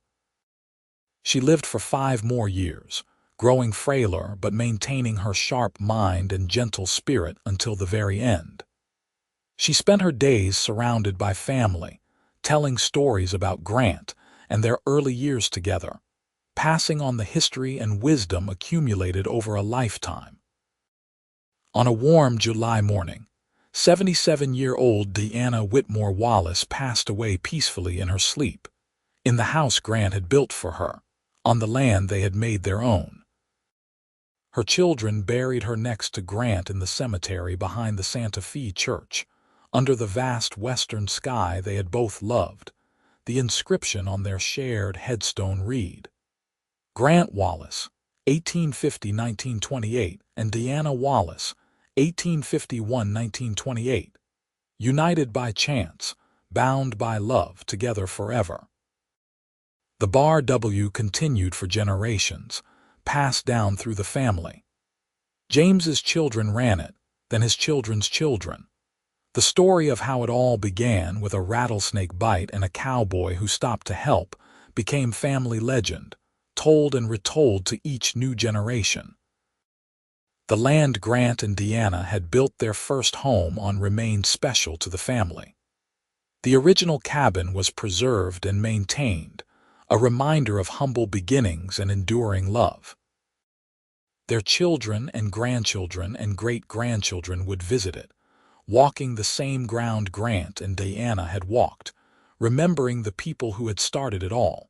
She lived for 5 more years, growing frailer but maintaining her sharp mind and gentle spirit until the very end. She spent her days surrounded by family, telling stories about Grant and their early years together, passing on the history and wisdom accumulated over a lifetime. On a warm July morning, 77-year-old Deanna Whitmore Wallace passed away peacefully in her sleep, in the house Grant had built for her, on the land they had made their own. Her children buried her next to Grant in the cemetery behind the Santa Fe church, under the vast western sky they had both loved. The inscription on their shared headstone read, "Grant Wallace, 1850–1928, and Deanna Wallace, 1851–1928, united by chance, bound by love, together forever." The Bar W continued for generations, passed down through the family. James's children ran it, then his children's children. The story of how it all began with a rattlesnake bite and a cowboy who stopped to help became family legend, told and retold to each new generation. The land Grant and Deanna had built their first home on remained special to the family. The original cabin was preserved and maintained, a reminder of humble beginnings and enduring love. Their children and grandchildren and great-grandchildren would visit it, walking the same ground Grant and Deanna had walked, remembering the people who had started it all.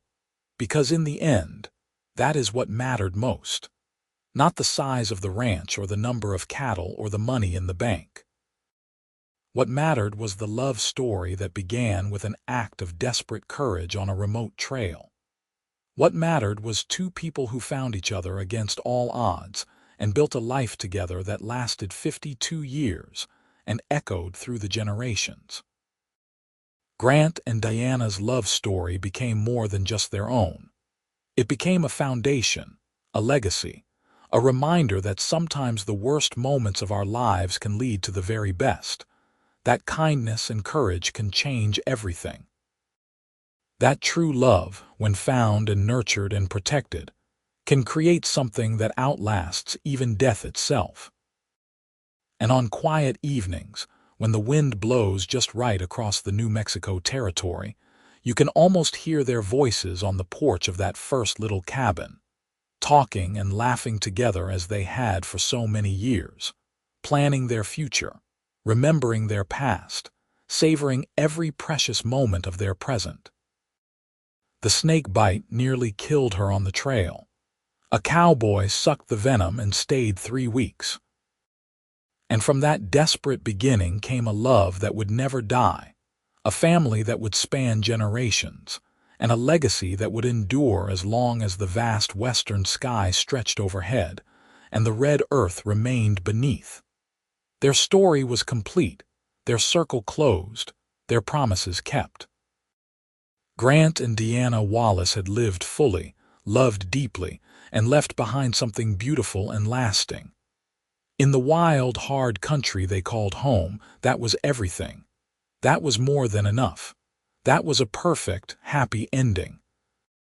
Because in the end, that is what mattered most. Not the size of the ranch or the number of cattle or the money in the bank. What mattered was the love story that began with an act of desperate courage on a remote trail. What mattered was 2 people who found each other against all odds and built a life together that lasted 52 years and echoed through the generations. Grant and Deanna's love story became more than just their own. It became a foundation, a legacy, a reminder that sometimes the worst moments of our lives can lead to the very best, that kindness and courage can change everything. That true love, when found and nurtured and protected, can create something that outlasts even death itself. And on quiet evenings, when the wind blows just right across the New Mexico territory, you can almost hear their voices on the porch of that first little cabin, talking and laughing together as they had for so many years, planning their future, remembering their past, savoring every precious moment of their present. The snake bite nearly killed her on the trail. A cowboy sucked the venom and stayed 3 weeks. And from that desperate beginning came a love that would never die, a family that would span generations, and a legacy that would endure as long as the vast western sky stretched overhead and the red earth remained beneath. Their story was complete, their circle closed, their promises kept. Grant and Deanna Wallace had lived fully, loved deeply, and left behind something beautiful and lasting. In the wild, hard country they called home, that was everything. That was more than enough. That was a perfect, happy ending.